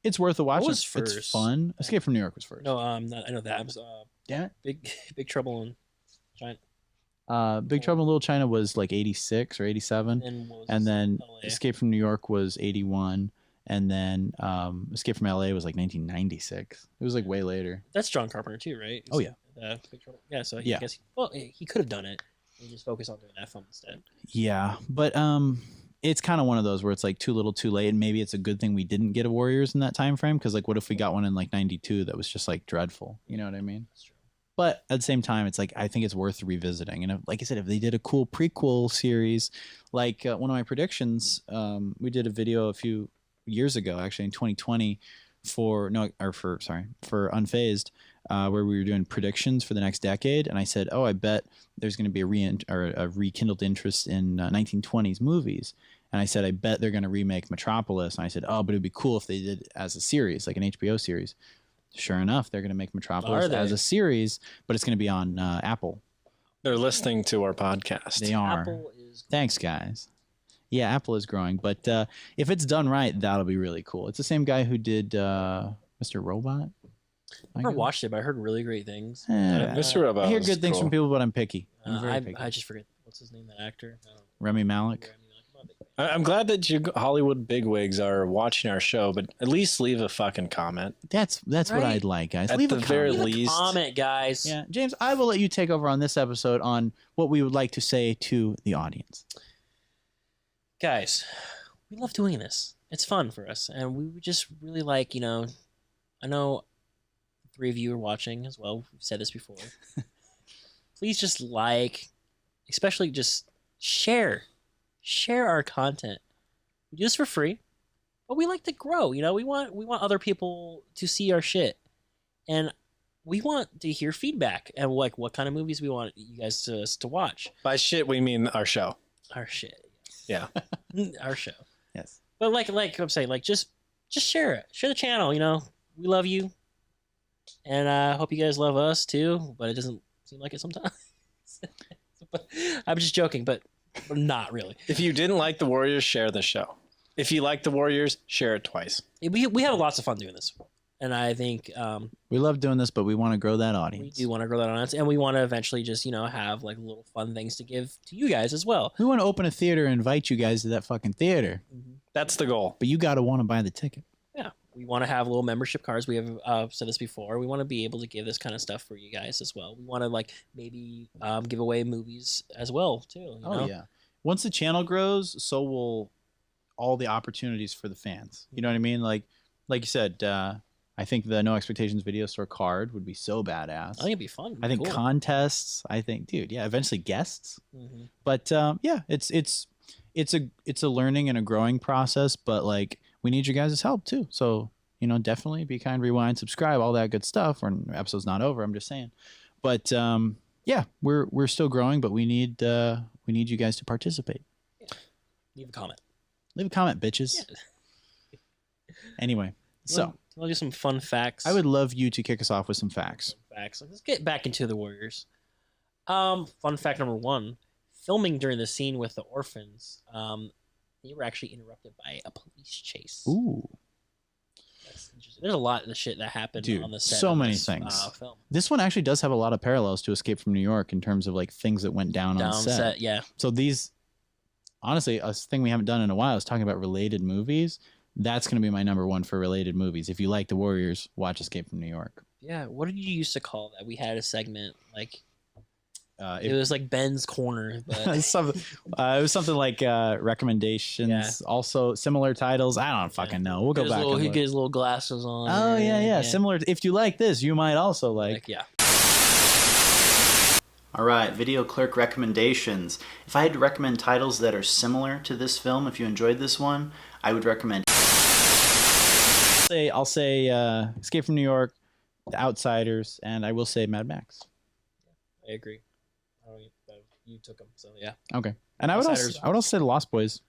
it's worth a watch. What was It's first? fun. Escape from New York was first. No, I know that. It was Damn Big Trouble in China. it. Big Trouble in Little China was like 86 or 87, and then LA? Escape from New York was 81. And then Escape from LA was like 1996. It was like way later. That's John Carpenter too, right? Oh, yeah. Big Trouble. Yeah, so Yeah. I guess he could have done it and just focus on doing that film instead. Yeah, but it's kind of one of those where it's like too little too late, and maybe it's a good thing we didn't get a Warriors in that time frame, because like what if we got one in like 92 that was just like dreadful? You know what I mean? That's true. But at the same time, it's like I think it's worth revisiting. And if, like I said, if they did a cool prequel series, like one of my predictions, we did a video a few years ago, actually in 2020, for Unfazed, where we were doing predictions for the next decade, and I said, I bet there's going to be a rekindled interest in 1920s movies, and I said I bet they're going to remake Metropolis, and I said, but it'd be cool if they did as a series, like an HBO series. Sure enough, they're going to make Metropolis as a series, but it's going to be on Apple. They're listening to our podcast. They are. Apple is. Thanks, guys. Yeah, Apple is growing, but if it's done right, that'll be really cool. It's the same guy who did Mr. Robot. I never watched it, but I heard really great things. Mr. Robot. I hear good things from people, but I'm picky. I just forget what's his name, that actor. Rami Malek. I'm glad that you Hollywood bigwigs are watching our show, but at least leave a fucking comment. That's what I'd like, guys. At the very least, comment, guys. Yeah, James, I will let you take over on this episode on what we would like to say to the audience. Guys, we love doing this. It's fun for us, and we would just really like, I know 3 of you are watching as well. We've said this before. Please just especially just share our content. We do this for free, but we like to grow. We want other people to see our shit, and we want to hear feedback and like what kind of movies we want you guys to watch. By shit, we mean our show. Our shit. Yeah. Our show. Yes. But like I'm saying, like just share it. Share the channel, We love you. And I hope you guys love us too, but it doesn't seem like it sometimes. But I'm just joking, but not really. If you didn't like the Warriors, share the show. If you like the Warriors, share it twice. We have lots of fun doing this. And I think we love doing this, but we want to grow that we audience. do want to grow that audience, and we want to eventually just have like little fun things to give to you guys as well. We want to open a theater and invite you guys to that fucking theater. That's the goal. But you got to want to buy the ticket. Yeah, we want to have little membership cards. We have said this before. We want to be able to give this kind of stuff for you guys as well. We want to maybe give away movies as well too. Yeah. Once the channel grows, so will all the opportunities for the fans. You know what I mean? Like you said. I think the No Expectations Video Store card would be so badass. I think it'd be fun. I think contests. I think, dude, yeah, eventually guests. Mm-hmm. But yeah, it's a learning and a growing process. But like, we need you guys' help too. So definitely be kind, rewind, subscribe, all that good stuff. Or episode's not over. I'm just saying. But yeah, we're still growing, but we need you guys to participate. Yeah. Leave a comment. Leave a comment, bitches. Yeah. Anyway, so I'll do some fun facts. I would love you to kick us off with some facts. Let's get back into the Warriors. Fun fact number 1: filming during the scene with the orphans, they were actually interrupted by a police chase. Ooh. That's interesting. There's a lot of the shit that happened on the set. So of many this, things. Film. This one actually does have a lot of parallels to Escape from New York in terms of like things that went down on set. Yeah. So these, honestly, a thing we haven't done in a while is talking about related movies. That's going to be my number 1 for related movies. If you like the Warriors, watch Escape from New York. Yeah. What did you used to call that? We had a segment like. It was like Ben's Corner, but it was something like recommendations. Yeah. Also similar titles. I don't fucking know. We'll go back. He gets little glasses on. Oh yeah. Similar. If you like this, you might also like. Yeah. All right, video clerk recommendations. If I had to recommend titles that are similar to this film, if you enjoyed this one, I would recommend. I'll say Escape from New York, The Outsiders, and I will say Mad Max. I agree. You took them, so yeah. Okay, and I would also say The Lost Boys.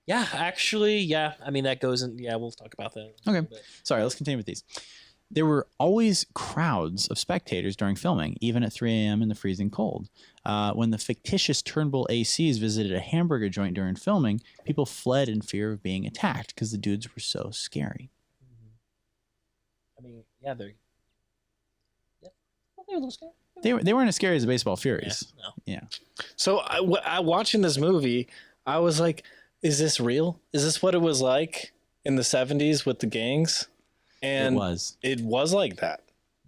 Yeah, actually, yeah. I mean, that goes in. Yeah, we'll talk about that. Okay, sorry. Let's continue with these. There were always crowds of spectators during filming, even at 3 a.m. in the freezing cold. When the fictitious Turnbull ACs visited a hamburger joint during filming, people fled in fear of being attacked because the dudes were so scary. I mean, yeah, they're a little scary. They weren't as scary as the Baseball Furies. Yeah, no. Yeah. So I watching this movie, I was like, is this real? Is this what it was like in the 70s with the gangs? And it was like that.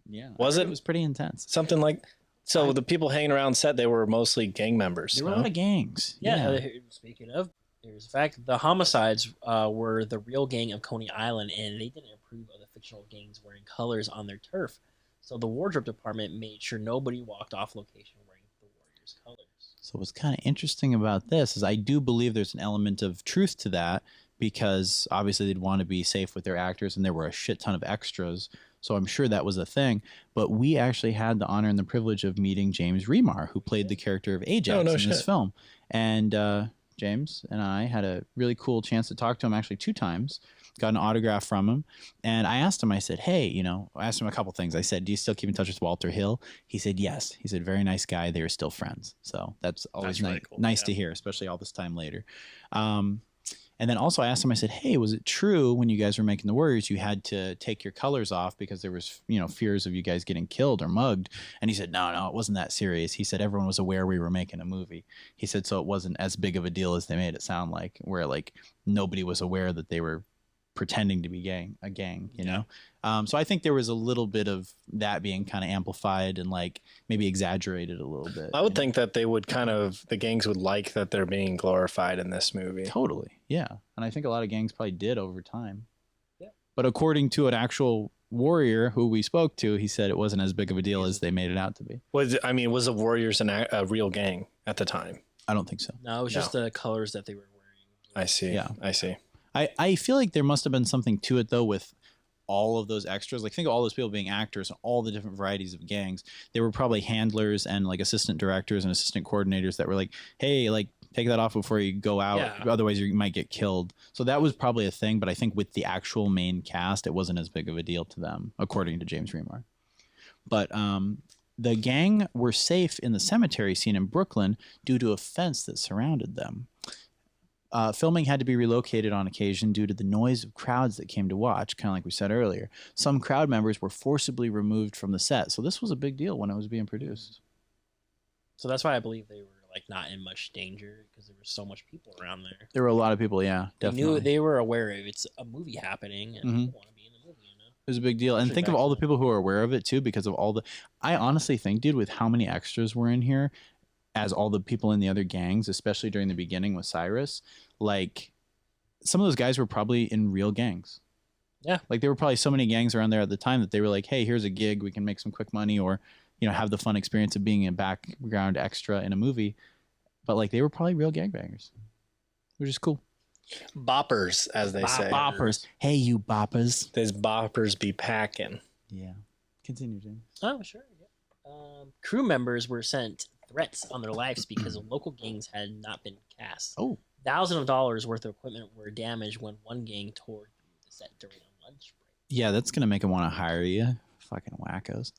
Yeah. Was it? It was pretty intense. Something like, so the people hanging around set, they were mostly gang members. There were a lot of gangs. Yeah. Speaking of, here's the fact: the homicides were the real gang of Coney Island, and they didn't approve of the fictional gangs wearing colors on their turf. So the wardrobe department made sure nobody walked off location wearing the Warriors' colors. So what's kind of interesting about this is I do believe there's an element of truth to that, because obviously they'd want to be safe with their actors, and there were a shit ton of extras. So I'm sure that was a thing. But we actually had the honor and the privilege of meeting James Reamer, who played the character of Ajax in this film. And James and I had a really cool chance to talk to him actually 2 times. Got an autograph from him. And I asked him, I said, hey, I asked him a couple things. I said, do you still keep in touch with Walter Hill? He said, yes. He said, very nice guy. They are still friends. So that's always really cool. Nice to hear, especially all this time later. And then also I asked him, I said, hey, was it true when you guys were making the Warriors, you had to take your colors off because there was, fears of you guys getting killed or mugged? And he said, no, it wasn't that serious. He said, everyone was aware we were making a movie. He said, so it wasn't as big of a deal as they made it sound like, where like nobody was aware that they were pretending to be a gang, you know? So I think there was a little bit of that being kind of amplified and like maybe exaggerated a little bit. I would think that they would the gangs would like that they're being glorified in this movie. Totally. Yeah. And I think a lot of gangs probably did over time. Yeah. But according to an actual warrior who we spoke to, he said it wasn't as big of a deal as they made it out to be. Was the Warriors a real gang at the time? I don't think so. No, it was just the colors that they were wearing. I see. Yeah. I see. I feel like there must have been something to it, though, with all of those extras. Like, think of all those people being actors and all the different varieties of gangs. There were probably handlers and, like, assistant directors and assistant coordinators that were like, hey, like, take that off before you go out. Yeah. Otherwise, you might get killed. So that was probably a thing. But I think with the actual main cast, it wasn't as big of a deal to them, according to James Reamer. But the gang were safe in the cemetery scene in Brooklyn due to a fence that surrounded them. Filming had to be relocated on occasion due to the noise of crowds that came to watch, kind of like we said earlier. Some crowd members were forcibly removed from the set, so this was a big deal when it was being produced. So that's why I believe they were like not in much danger, because there were so much people around there. There were a lot of people, yeah, definitely. They were aware of it's a movie happening, and people want to be in the movie, It was a big deal. And think of all the people who are aware of it, too, because of all the... I honestly think, dude, with how many extras were in here, as all the people in the other gangs, especially during the beginning with Cyrus, like, some of those guys were probably in real gangs. Yeah. Like, there were probably so many gangs around there at the time that they were like, hey, here's a gig, we can make some quick money, or, have the fun experience of being a background extra in a movie. But, like, they were probably real gangbangers, which is cool. Boppers, as they say. Boppers. Hey, you boppers. These boppers be packing. Yeah. Continue, James. Oh, sure. Yeah. Crew members were sent threats on their lives because local gangs had not been cast. Oh. Thousands of dollars worth of equipment were damaged when one gang tore through the set during a lunch break. Yeah, that's going to make them want to hire you. Fucking wackos.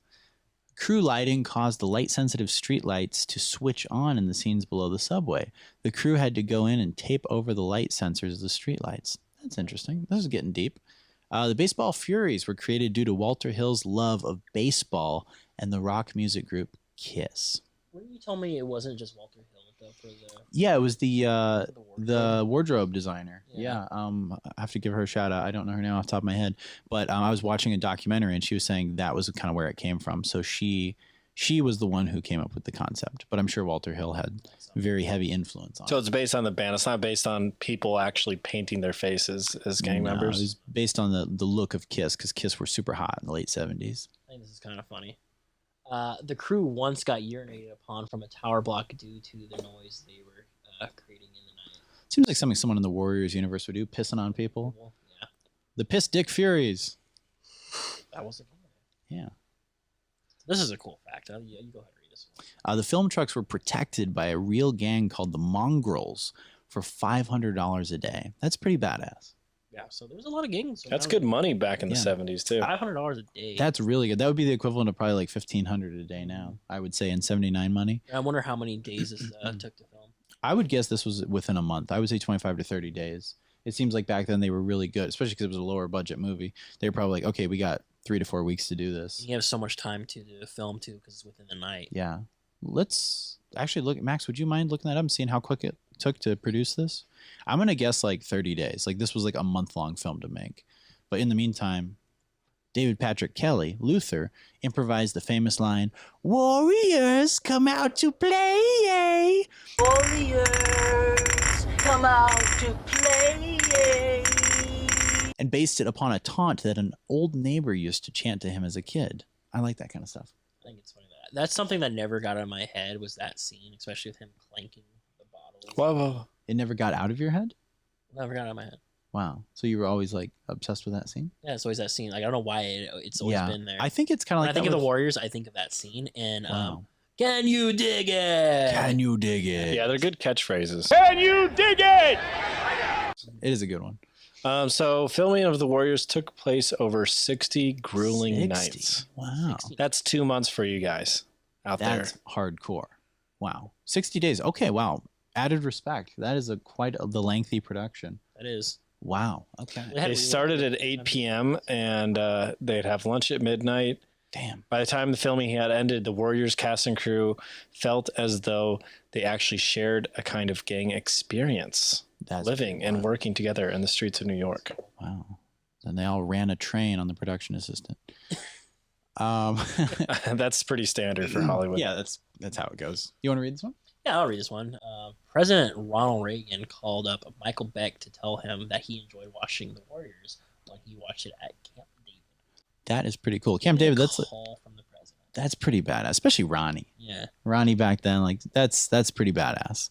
Crew lighting caused the light-sensitive street lights to switch on in the scenes below the subway. The crew had to go in and tape over the light sensors of the street lights. That's interesting. This is getting deep. The Baseball Furies were created due to Walter Hill's love of baseball and the rock music group Kiss. Wouldn't you tell me it wasn't just Walter Hill though for the? Yeah, it was the wardrobe designer. Yeah. I have to give her a shout out. I don't know her name off the top of my head, but I was watching a documentary and she was saying that was kind of where it came from. So she was the one who came up with the concept, but I'm sure Walter Hill had very heavy influence on it. So it's based on the band. It's not based on people actually painting their faces as gang members. It was based on the look of Kiss, because Kiss were super hot in the late 70s. I think this is kind of funny. The crew once got urinated upon from a tower block due to the noise they were creating in the night. Seems like something someone in the Warriors universe would do, pissing on people. Well, yeah. The Piss Dick Furies. That wasn't. Yeah. This is a cool fact. You go ahead and read this one. The film trucks were protected by a real gang called the Mongrels for $500 a day. That's pretty badass. Yeah, so there was a lot of gangs. That's good money back in the 70s, too. $500 a day. That's really good. That would be the equivalent of probably like $1,500 a day now, I would say, in 79 money. I wonder how many days this took to film. I would guess this was within a month. I would say 25 to 30 days. It seems like back then they were really good, especially because it was a lower budget movie. They were probably like, okay, we got 3 to 4 weeks to do this. You have so much time to film, too, because it's within the night. Yeah. Let's actually look. Max, would you mind looking that up and seeing how quick it took to produce this? I'm going to guess like 30 days. Like this was like a month-long film to make. But in the meantime, David Patrick Kelly, Luther, improvised the famous line, "Warriors, come out to play. Warriors, come out to play. And based it upon a taunt that an old neighbor used to chant to him as a kid. I like that kind of stuff. I think it's funny that that's something that never got out of my head was that scene, especially with him clanking the bottles. Whoa. It never got out of your head? Never got out of my head. Wow. So you were always like obsessed with that scene? Yeah, it's always that scene. Like I don't know why it's always been there. I think it's kind of When like I think of the Warriors, I think of that scene and Wow. can you dig it? Can you dig it? Yeah, they're good catchphrases. Can you dig it? It is a good one. So filming of The Warriors took place over 60 grueling 60. nights. Wow. That's 2 months for you guys out That's hardcore. Wow. 60 days. Okay, wow. Added respect. That is quite the lengthy production. That is. Wow. Okay. there. They started at 8 p.m. and they'd have lunch at midnight. Damn. By the time the filming had ended, the Warriors cast and crew felt as though they actually shared a kind of gang experience, That's living pretty and wild. working together in the streets of New York. Wow. And they all ran a train on the production assistant. That's pretty standard for Hollywood. Yeah, that's how it goes. You want to read this one? Yeah, I'll read this one. President Ronald Reagan called up Michael Beck to tell him that he enjoyed watching the Warriors when he watched it at Camp David. That is pretty cool. Camp David, that's call from the president. That's pretty badass, especially Ronnie. Yeah. Ronnie back then, like that's pretty badass.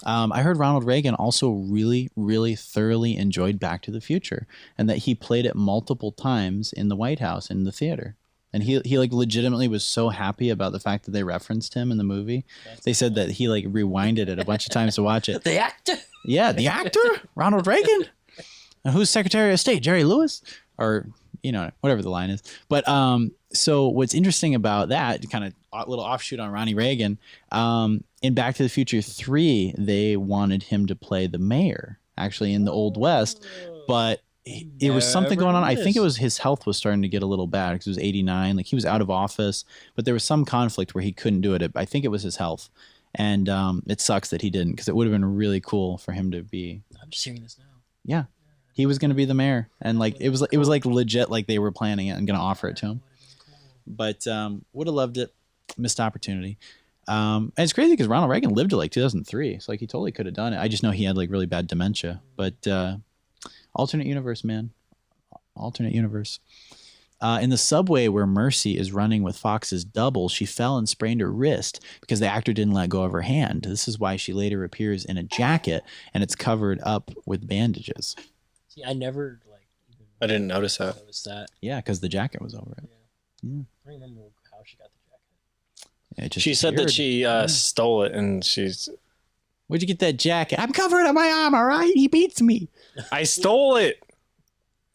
I heard Ronald Reagan also really, really thoroughly enjoyed Back to the Future, and that he played it multiple times in the White House in the theater. And he like legitimately was so happy about the fact that they referenced him in the movie. They said that he like rewinded it a bunch of times to watch it. The actor. Yeah, the actor, Ronald Reagan. And who's Secretary of State? Jerry Lewis, or whatever the line is. But so what's interesting about that kind of little offshoot on Ronnie Reagan, in Back to the Future 3, they wanted him to play the mayor actually in the Old West, but it was something going on. I think it was his health was starting to get a little bad because it was 89. Like he was out of office, but there was some conflict where he couldn't do it. I think it was his health. And it sucks that he didn't, because it would have been really cool for him to be. I'm just hearing this now. Yeah. He was going to be the mayor. And like it was like legit, like they were planning it and going to offer it to him. But would have loved it. Missed opportunity. And it's crazy because Ronald Reagan lived to like 2003. So like he totally could have done it. I just know he had like really bad dementia. But alternate universe, man. Alternate universe. In the subway where Mercy is running with Fox's double, she fell and sprained her wrist because the actor didn't let go of her hand. This is why she later appears in a jacket and it's covered up with bandages. See, I never I didn't notice that. Yeah, because the jacket was over it. Yeah. I don't remember how she got the jacket. Yeah, it just She said that appeared. she stole it, and she's. Where'd you get that jacket? I'm covered up my arm, all right? He beats me. I stole it.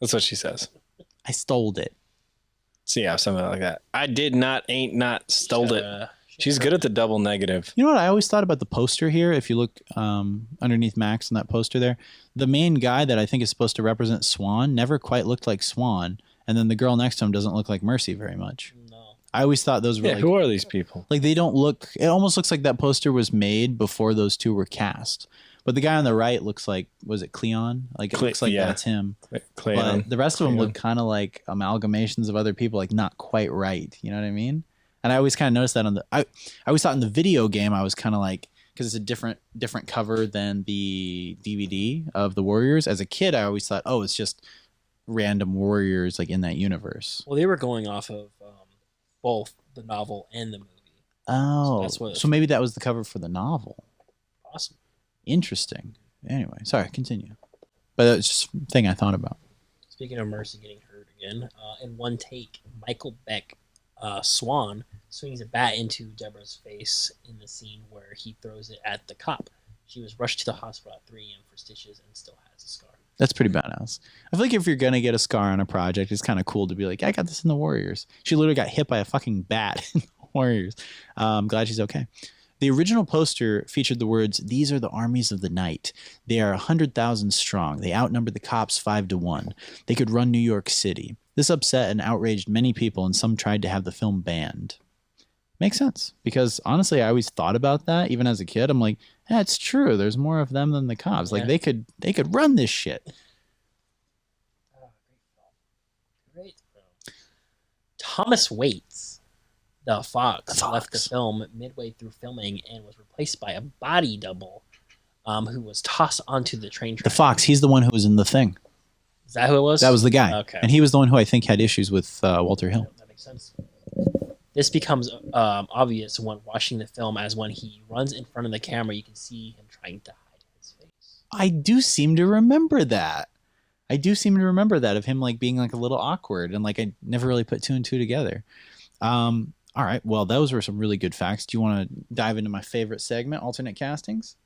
That's what she says. I stole it. So yeah, something like that. I did not, ain't not, stole it. She's good at the double negative. You know what I always thought about the poster here? If you look underneath Max on that poster there, the main guy that I think is supposed to represent Swan never quite looked like Swan, and then the girl next to him doesn't look like Mercy very much. No. I always thought those were Who are these people? Like they don't look. It almost looks like that poster was made before those two were cast. But the guy on the right looks like, was it Cleon? Like it looks like that's him. Cleon. But the rest of them look kind of like amalgamations of other people, like not quite right. You know what I mean? And I always kind of noticed that on the. I always thought in the video game I was kind of like, because it's a different cover than the DVD of the Warriors. As a kid, I always thought, oh, it's just random Warriors like in that universe. Well, they were going off of both the novel and the movie. Oh, so maybe that was the cover for the novel. Awesome. Interesting. Anyway, sorry, continue. But that's just a thing I thought about. Speaking of Mercy getting hurt again, in one take, Michael Beck, Swan, swings a bat into Deborah's face in the scene where he throws it at the cop. She was rushed to the hospital at 3 a.m. for stitches and still has a scar. That's pretty badass. I feel like if you're going to get a scar on a project, it's kind of cool to be like, I got this in the Warriors. She literally got hit by a fucking bat in the Warriors. I'm glad she's okay. The original poster featured the words, "These are the armies of the night. They are 100,000 strong. They outnumber the cops 5-1. They could run New York City." This upset and outraged many people, and some tried to have the film banned. Makes sense, because honestly, I always thought about that, even as a kid. I'm like, yeah, it's true. There's more of them than the cops. Like they could run this shit. Oh, great film. Thomas Waits. The Fox left the film midway through filming and was replaced by a body double who was tossed onto the train track. The Fox, he's the one who was in The Thing. Is that who it was? That was the guy. Okay. And he was the one who I think had issues with Walter Hill. That makes sense. This becomes obvious when watching the film, as when he runs in front of the camera, you can see him trying to hide his face. I do seem to remember that. Of him like being like a little awkward, and like I never really put 2 and 2 together. All right, well, those were some really good facts. Do you want to dive into my favorite segment, alternate castings?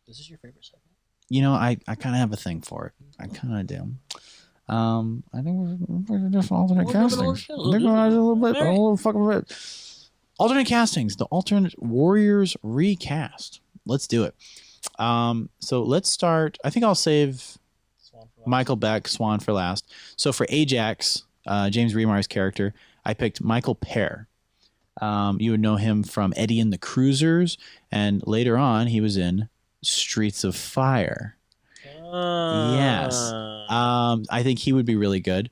This is your favorite segment? You know, I kind of have a thing for it. I kind of do. I think we're just alternate castings. I think we're a little fucking bit. Alternate castings, the alternate Warriors recast. Let's do it. So let's start. I think I'll save Michael Beck, Swan for last. So for Ajax, James Remar's character, I picked Michael Pear. You would know him from Eddie and the Cruisers, and later on he was in Streets of Fire. Yes. I think he would be really good.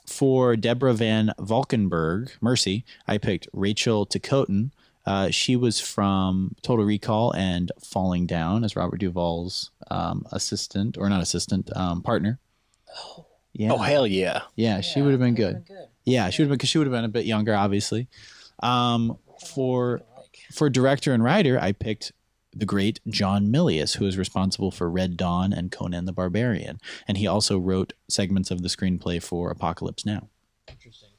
For Deborah Van Valkenberg, Mercy, I picked Rachel Ticotin. She was from Total Recall and Falling Down as Robert Duvall's assistant, or not assistant, partner. Oh. Yeah. Oh, hell yeah. Yeah, she would have been good. Yeah, she would have been, because she would have been a bit younger, obviously. For director and writer, I picked the great John Milius, who is responsible for Red Dawn and Conan the Barbarian. And he also wrote segments of the screenplay for Apocalypse Now. Interesting.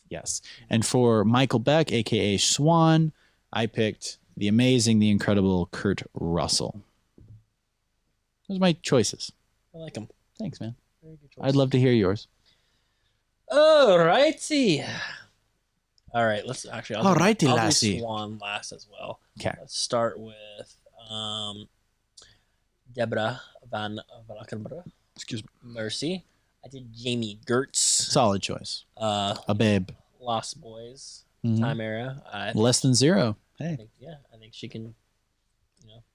Yes. And for Michael Beck, a.k.a. Swan, I picked the amazing, the incredible Kurt Russell. Those are my choices. I like them. Thanks, man. Very good choice. I'd love to hear yours. All righty. All right, let's actually. I'll do lassie. Swan last as well. Okay. Let's start with Deborah Van Valkenberg. Excuse me. Mercy. I did Jamie Gertz. Solid choice. A babe. Lost Boys. Mhm. Time era. Less than zero. Hey. I think she can,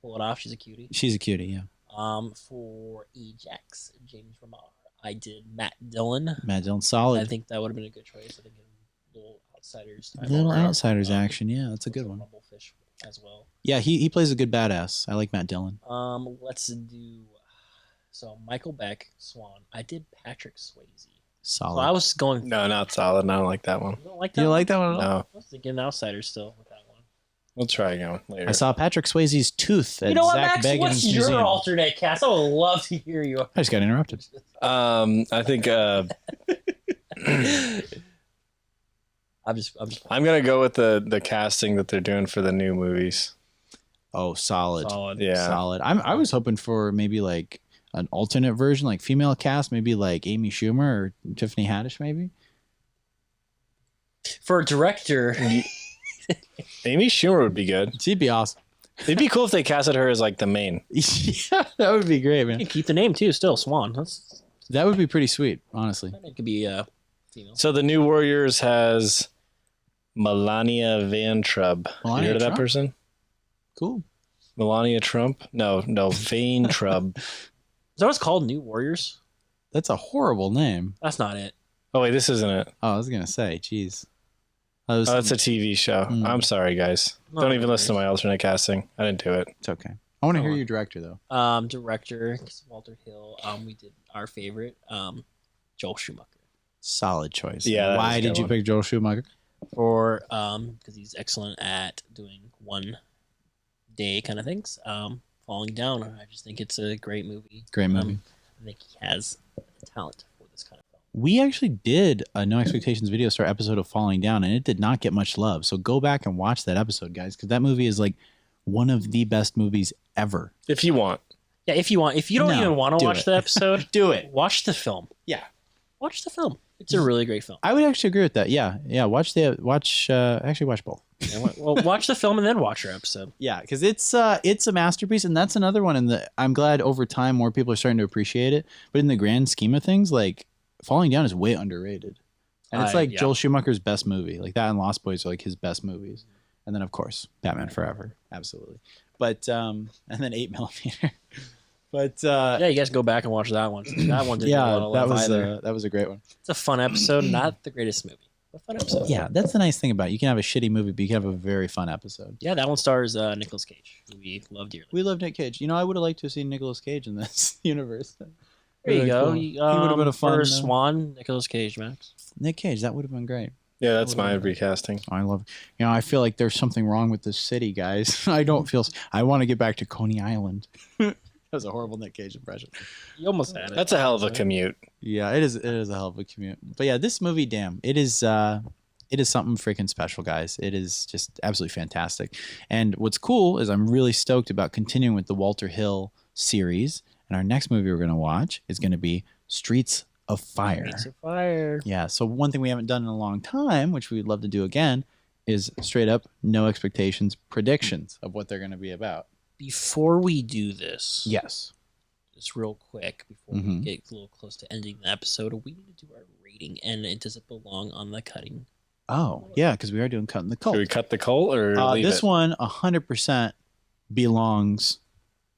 pull it off. She's a cutie. She's a cutie, yeah. For Ajax, James Remar, I did Matt Dillon. Matt Dillon, solid. I think that would have been a good choice. I think Little Outsiders. Little Outsiders action, yeah, that's a good one. Rumblefish as well. Yeah, he plays a good badass. I like Matt Dillon. Let's do. So Michael Beck, Swan. I did Patrick Swayze. Solid. So I was going. No, not solid. I don't like that one. You don't like that? You one? like that one at all? No, I was thinking Outsiders still with that one. we'll try again later. I saw Patrick Swayze's tooth at You know what, Zach Max? Bagans' What's museum. your alternate cast? I would love to hear you. I just got interrupted. I think I'm gonna go with the casting that they're doing for the new movies. Oh, solid. Yeah. Solid. I was hoping for maybe like an alternate version, like female cast, maybe like Amy Schumer or Tiffany Haddish, maybe. For a director, Amy Schumer would be good. She'd be awesome. It'd be cool if they casted her as like the main. Yeah, that would be great, you man. can keep the name too. Still Swan. That would be pretty sweet, honestly. It could be female. So the new Warriors has Melania Van Trub. Melania You heard of that Trump? person? Cool. Melania Trump? No, Van Trub. Is that what it's called? New Warriors? That's a horrible name. That's not it. Oh wait, this isn't it. Oh, I was gonna say, jeez. Oh, it's a TV show. I'm sorry, guys. No Don't even worries. listen to my alternate casting. I didn't do it. It's okay. I want to Oh, hear well. your director though. Director Walter Hill. We did our favorite, Joel Schumacher. Solid choice. Yeah, that Why is a did good you one. pick Joel Schumacher? For because he's excellent at doing one day kind of things. Falling Down. I just think it's a great movie. Great movie. I think he has talent for this kind of film. We actually did a No Expectations Video Store episode of Falling Down, and it did not get much love. So go back and watch that episode, guys, because that movie is like one of the best movies ever. If you want. Yeah, if you want, if you don't No, even want to do watch it. the episode, Do it. watch the film. Yeah. Watch the film. It's a really great film. I would actually agree with that. Yeah. Yeah. Watch both. Well, watch the film and then watch our episode. Yeah, because it's a masterpiece, and that's another one. I'm glad over time more people are starting to appreciate it. But in the grand scheme of things, like Falling Down is way underrated, and it's like yeah. Joel Schumacher's best movie. Like that and Lost Boys are like his best movies, and then of course Batman Forever, absolutely. But and then 8mm. But Yeah, you guys go back and watch that one. That one didn't get a lot yeah, of that love was either. that was a great one. It's a fun episode, not the greatest movie, but fun episode. Yeah, that's the nice thing about it. You can have a shitty movie, but you can have a very fun episode. Yeah, that one stars Nicolas Cage, who we love dearly. We love Nick Cage. You know, I would have liked to have seen Nicolas Cage in this universe. There you Really go. cool. He He would have been a fun for Swan, Nicolas Cage, Max. Nick Cage. That would have been great. Yeah, that's my recasting. I love. You know, I feel like there's something wrong with this city, guys. I don't feel. I want to get back to Coney Island. That was a horrible Nick Cage impression. You almost had it. That's a hell of a commute. Yeah, it is. It is a hell of a commute. But yeah, this movie, damn, it is something freaking special, guys. It is just absolutely fantastic. And what's cool is I'm really stoked about continuing with the Walter Hill series. And our next movie we're going to watch is going to be Streets of Fire. Streets of Fire. Yeah. So one thing we haven't done in a long time, which we'd love to do again, is straight up no expectations predictions of what they're going to be about. Before we do this, Yes. just real quick, before we get a little close to ending the episode, we need to do our rating. And does it belong on the cutting? Oh, yeah, because we are doing Cutting the Cult. Should we cut the cult or leave This it? one 100% belongs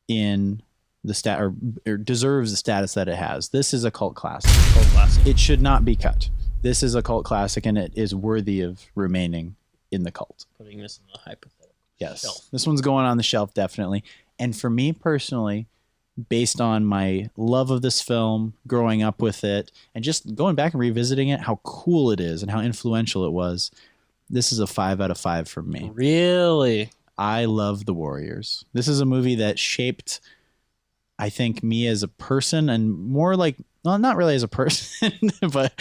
in the stat or deserves the status that it has. This is a cult classic. Cult classic. It should not be cut. This is a cult classic, and it is worthy of remaining in the cult. Putting this in the hypothetical. Yes. shelf. This one's going on the shelf, definitely. And for me personally, based on my love of this film, growing up with it, and just going back and revisiting it, how cool it is and how influential it was, this is a 5 out of 5 for me. Really? I love The Warriors. This is a movie that shaped, I think, me as a person, and more like, well, not really as a person, but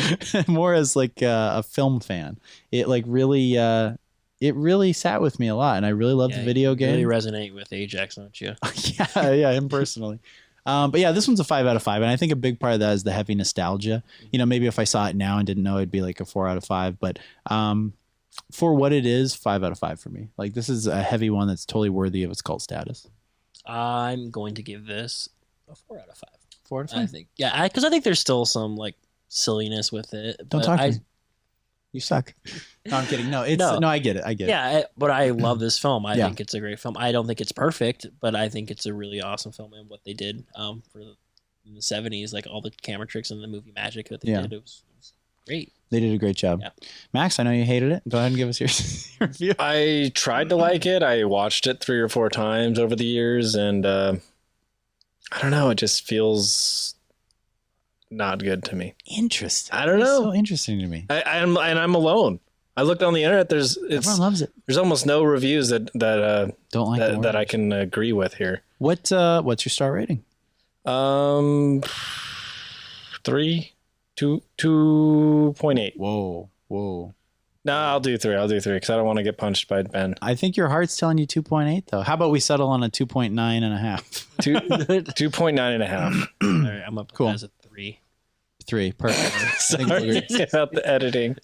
more as like a film fan. It like really, it really sat with me a lot, and I really loved the video game. Really resonate with Ajax, don't you? Yeah, him personally. But yeah, this one's a 5 out of 5, and I think a big part of that is the heavy nostalgia. You know, maybe if I saw it now and didn't know, it'd be like a 4 out of 5. But for what it is, 5 out of 5 for me. Like, this is a heavy one that's totally worthy of its cult status. I'm going to give this a 4 out of 5. 4 out of 5. I think, yeah, because I think there's still some like silliness with it. Don't but talk to me. You suck. No, I'm kidding. No, it's no, I get it. I get it. Yeah, but I love this film. I Yeah. think it's a great film. I don't think it's perfect, but I think it's a really awesome film. And what they did for in the 70s, like all the camera tricks and the movie magic that they did, it was great. They did a great job. Yeah. Max, I know you hated it. Go ahead and give us your your review. I tried to like it. I watched it 3 or 4 times over the years, and I don't know. It just feels not good to me. Interesting. I don't know. It's so interesting to me. I'm alone. I looked on the internet. Everyone loves it. There's almost no reviews that Don't like that I can agree with here. What's your star rating? 2.8. Whoa. No, I'll do 3. I'll do 3 because I don't want to get punched by Ben. I think your heart's telling you 2.8 though. How about we settle on a 2.9.5? 2.9.5. All right, I'm up Cool. as a 3. 3, perfect. Sorry about the editing.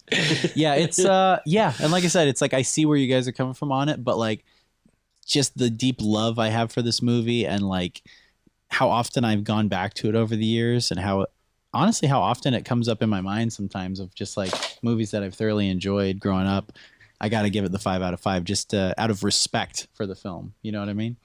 Yeah, it's and like I said, it's like I see where you guys are coming from on it, but like just the deep love I have for this movie and like how often I've gone back to it over the years and how often it comes up in my mind sometimes of just like movies that I've thoroughly enjoyed growing up. I got to give it the 5 out of 5 just out of respect for the film. You know what I mean?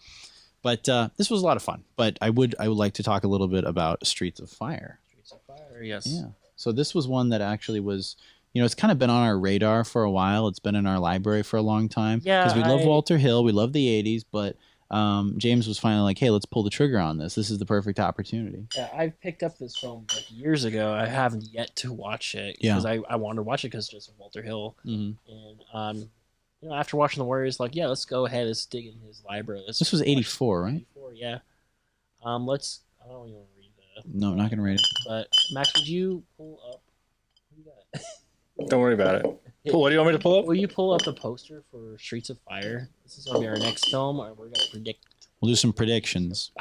But this was a lot of fun. But I would like to talk a little bit about Streets of Fire. Streets of Fire, yes. Yeah. So this was one that actually was, it's kind of been on our radar for a while. It's been in our library for a long time. Yeah. Because we love Walter Hill. We love the 80s. But James was finally like, hey, let's pull the trigger on this. This is the perfect opportunity. Yeah, I picked up this film like years ago. I haven't yet to watch it because I wanted to watch it because just Walter Hill. Mm-hmm. And after watching The Warriors, like, yeah, let's go ahead. Let's dig in his library. This was 84, right? 84, yeah. I don't even want to read that. No, I'm not gonna read it. But Max, would you pull up? What do you got? Don't worry about it. What do you want me to pull up? Will you pull up the poster for Streets of Fire? This is gonna be our next film, or we're gonna predict. We'll do some predictions.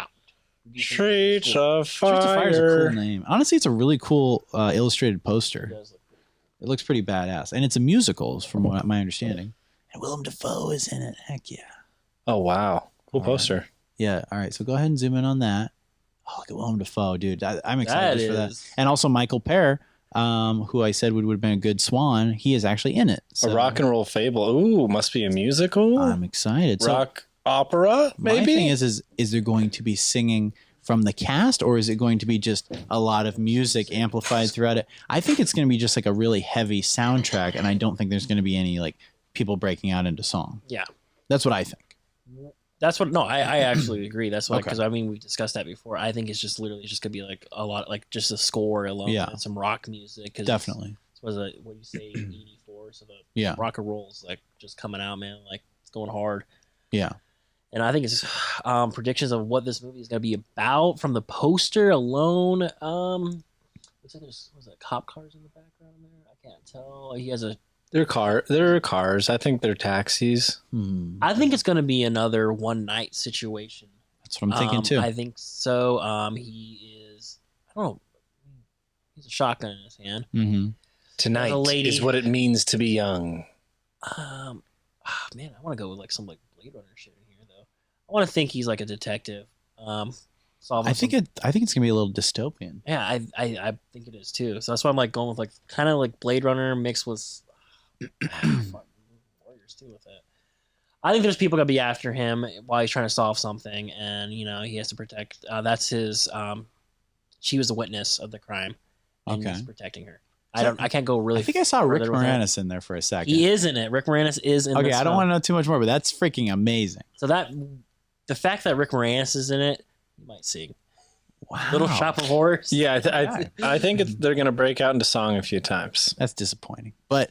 Streets of Fire. Streets of Fire is a cool name. Honestly, it's a really cool illustrated poster. It does look cool. It looks pretty badass, and it's a musical, from what my understanding. And Willem Dafoe is in it. Heck yeah! Oh wow, cool All poster. Right. Yeah. All right. So go ahead and zoom in on that. Oh, look at Willem Dafoe, dude. I'm excited for that. And also Michael Pear, who I said would have been a good Swan. He is actually in it. So A rock and roll fable. Ooh, must be a musical. I'm excited. Rock opera, maybe. My thing is there going to be singing from the cast, or is it going to be just a lot of music amplified throughout it? I think it's going to be just like a really heavy soundtrack, and I don't think there's going to be any like people breaking out into song. Yeah, that's what I think. That's what. No, I actually agree. That's why, Okay. because I mean we discussed that before. I think it's just literally just gonna be like a lot, like just a score alone, Yeah. and some rock music. Cause Definitely. Was it what you say 84? So the Yeah. rock and roll's like just coming out, man. Like it's going hard. Yeah. And I think it's predictions of what this movie is gonna be about from the poster alone. Looks like was it cop cars in the background there? I can't tell. He has a. They're cars. I think they're taxis. I think it's going to be another one night situation. That's what I'm thinking too. I think so. He is. I don't know. He's a shotgun in his hand. Mm-hmm. Tonight is what it means to be young. Man, I want to go with like some like Blade Runner shit in here though. I want to think he's like a detective. Solving. I think it's gonna be a little dystopian. Yeah, I think it is too. So that's why I'm like going with like kind of like Blade Runner mixed with Warriors too with it. I think there's people gonna be after him while he's trying to solve something, and he has to protect. That's his. She was a witness of the crime, and he's protecting her. I can't go really. I think I saw Rick Moranis in there for a second. He is in it. Rick Moranis is in. Okay, this I don't film. want to know too much more, but that's freaking amazing. So the fact that Rick Moranis is in it, you might sing. Wow. Little Shop of Horrors. Yeah, I think they're gonna break out into song a few times. That's disappointing, but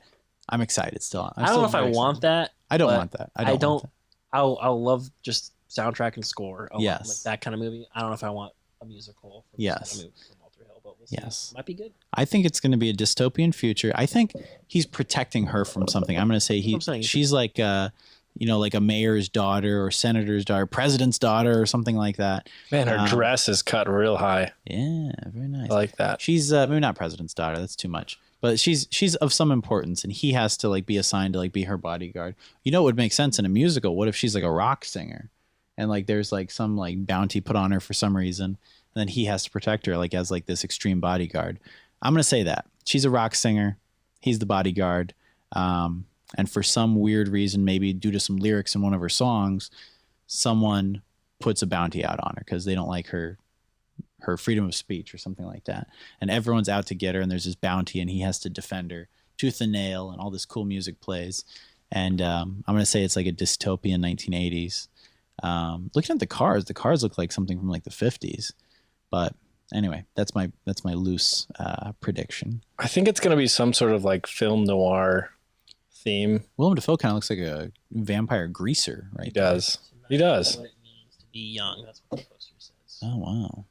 I'm excited still. I don't know if I want that. I don't want that. I don't. Want that. I'll love just soundtrack and score. Yes. Like that kind of movie. I don't know if I want a musical. For Yes. This kind of movie from Walter Hill, but we'll see. Yes. Might be good. I think it's going to be a dystopian future. I think he's protecting her from something. I'm going to say she's like like a mayor's daughter or senator's daughter, president's daughter or something like that. Man, her dress is cut real high. Yeah, very nice. I like that. She's maybe not president's daughter. That's too much. But she's of some importance, and he has to like be assigned to like be her bodyguard. It would make sense in a musical. What if she's like a rock singer, and like there's like some like bounty put on her for some reason, and then he has to protect her like as like this extreme bodyguard. I'm gonna say that she's a rock singer, he's the bodyguard, and for some weird reason, maybe due to some lyrics in one of her songs, someone puts a bounty out on her because they don't like her freedom of speech or something like that. And everyone's out to get her, and there's this bounty, and he has to defend her tooth and nail, and all this cool music plays. And I'm going to say it's like a dystopian 1980s. Looking at the cars look like something from like the 50s. But anyway, that's my loose prediction. I think it's gonna be some sort of like film noir theme. Willem Dafoe kind of looks like a vampire greaser, right? He does. He does. What it means to be young. That's what the poster says. Oh wow,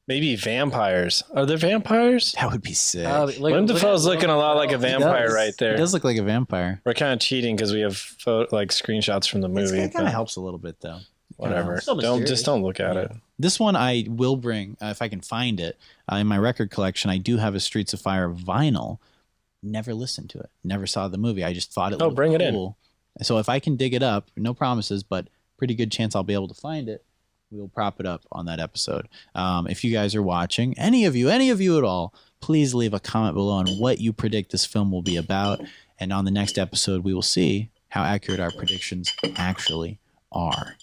Maybe vampires. Are there vampires? that would be sick. Willem Dafoe's looking a lot like a vampire right there. He does look like a vampire. We're kind of cheating because we have screenshots from the movie. It kind but of helps a little bit though. Whatever. Still mysterious. Don't look at it. This one I will bring if I can find it in my record collection. I do have a Streets of Fire vinyl. Never listened to it. Never saw the movie. I just thought it. Oh, bring it cool. So if I can dig it up, no promises, but pretty good chance I'll be able to find it. We'll prop it up on that episode. If you guys are watching, any of you at all, please leave a comment below on what you predict this film will be about. And on the next episode, we will see how accurate our predictions actually are.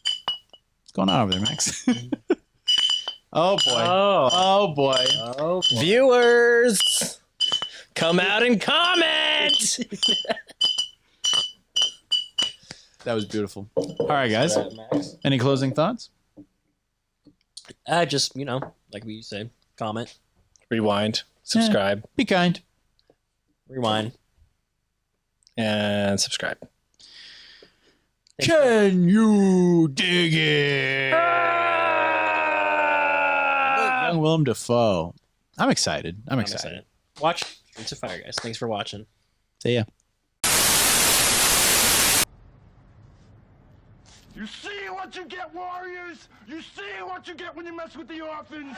What's going on over there, Max? Oh boy. Oh boy. Oh, boy. Viewers, come out and comment. That was beautiful. All right, guys. Max. Any closing thoughts? Just, like we say, comment, Rewind, subscribe, Be kind. rewind. and subscribe. Can you dig it? Young Willem Dafoe. I'm excited. I'm excited. Watch Streets of Fire, guys. Thanks for watching. See ya. You see what you get, warriors? You see what you get when you mess with the orphans?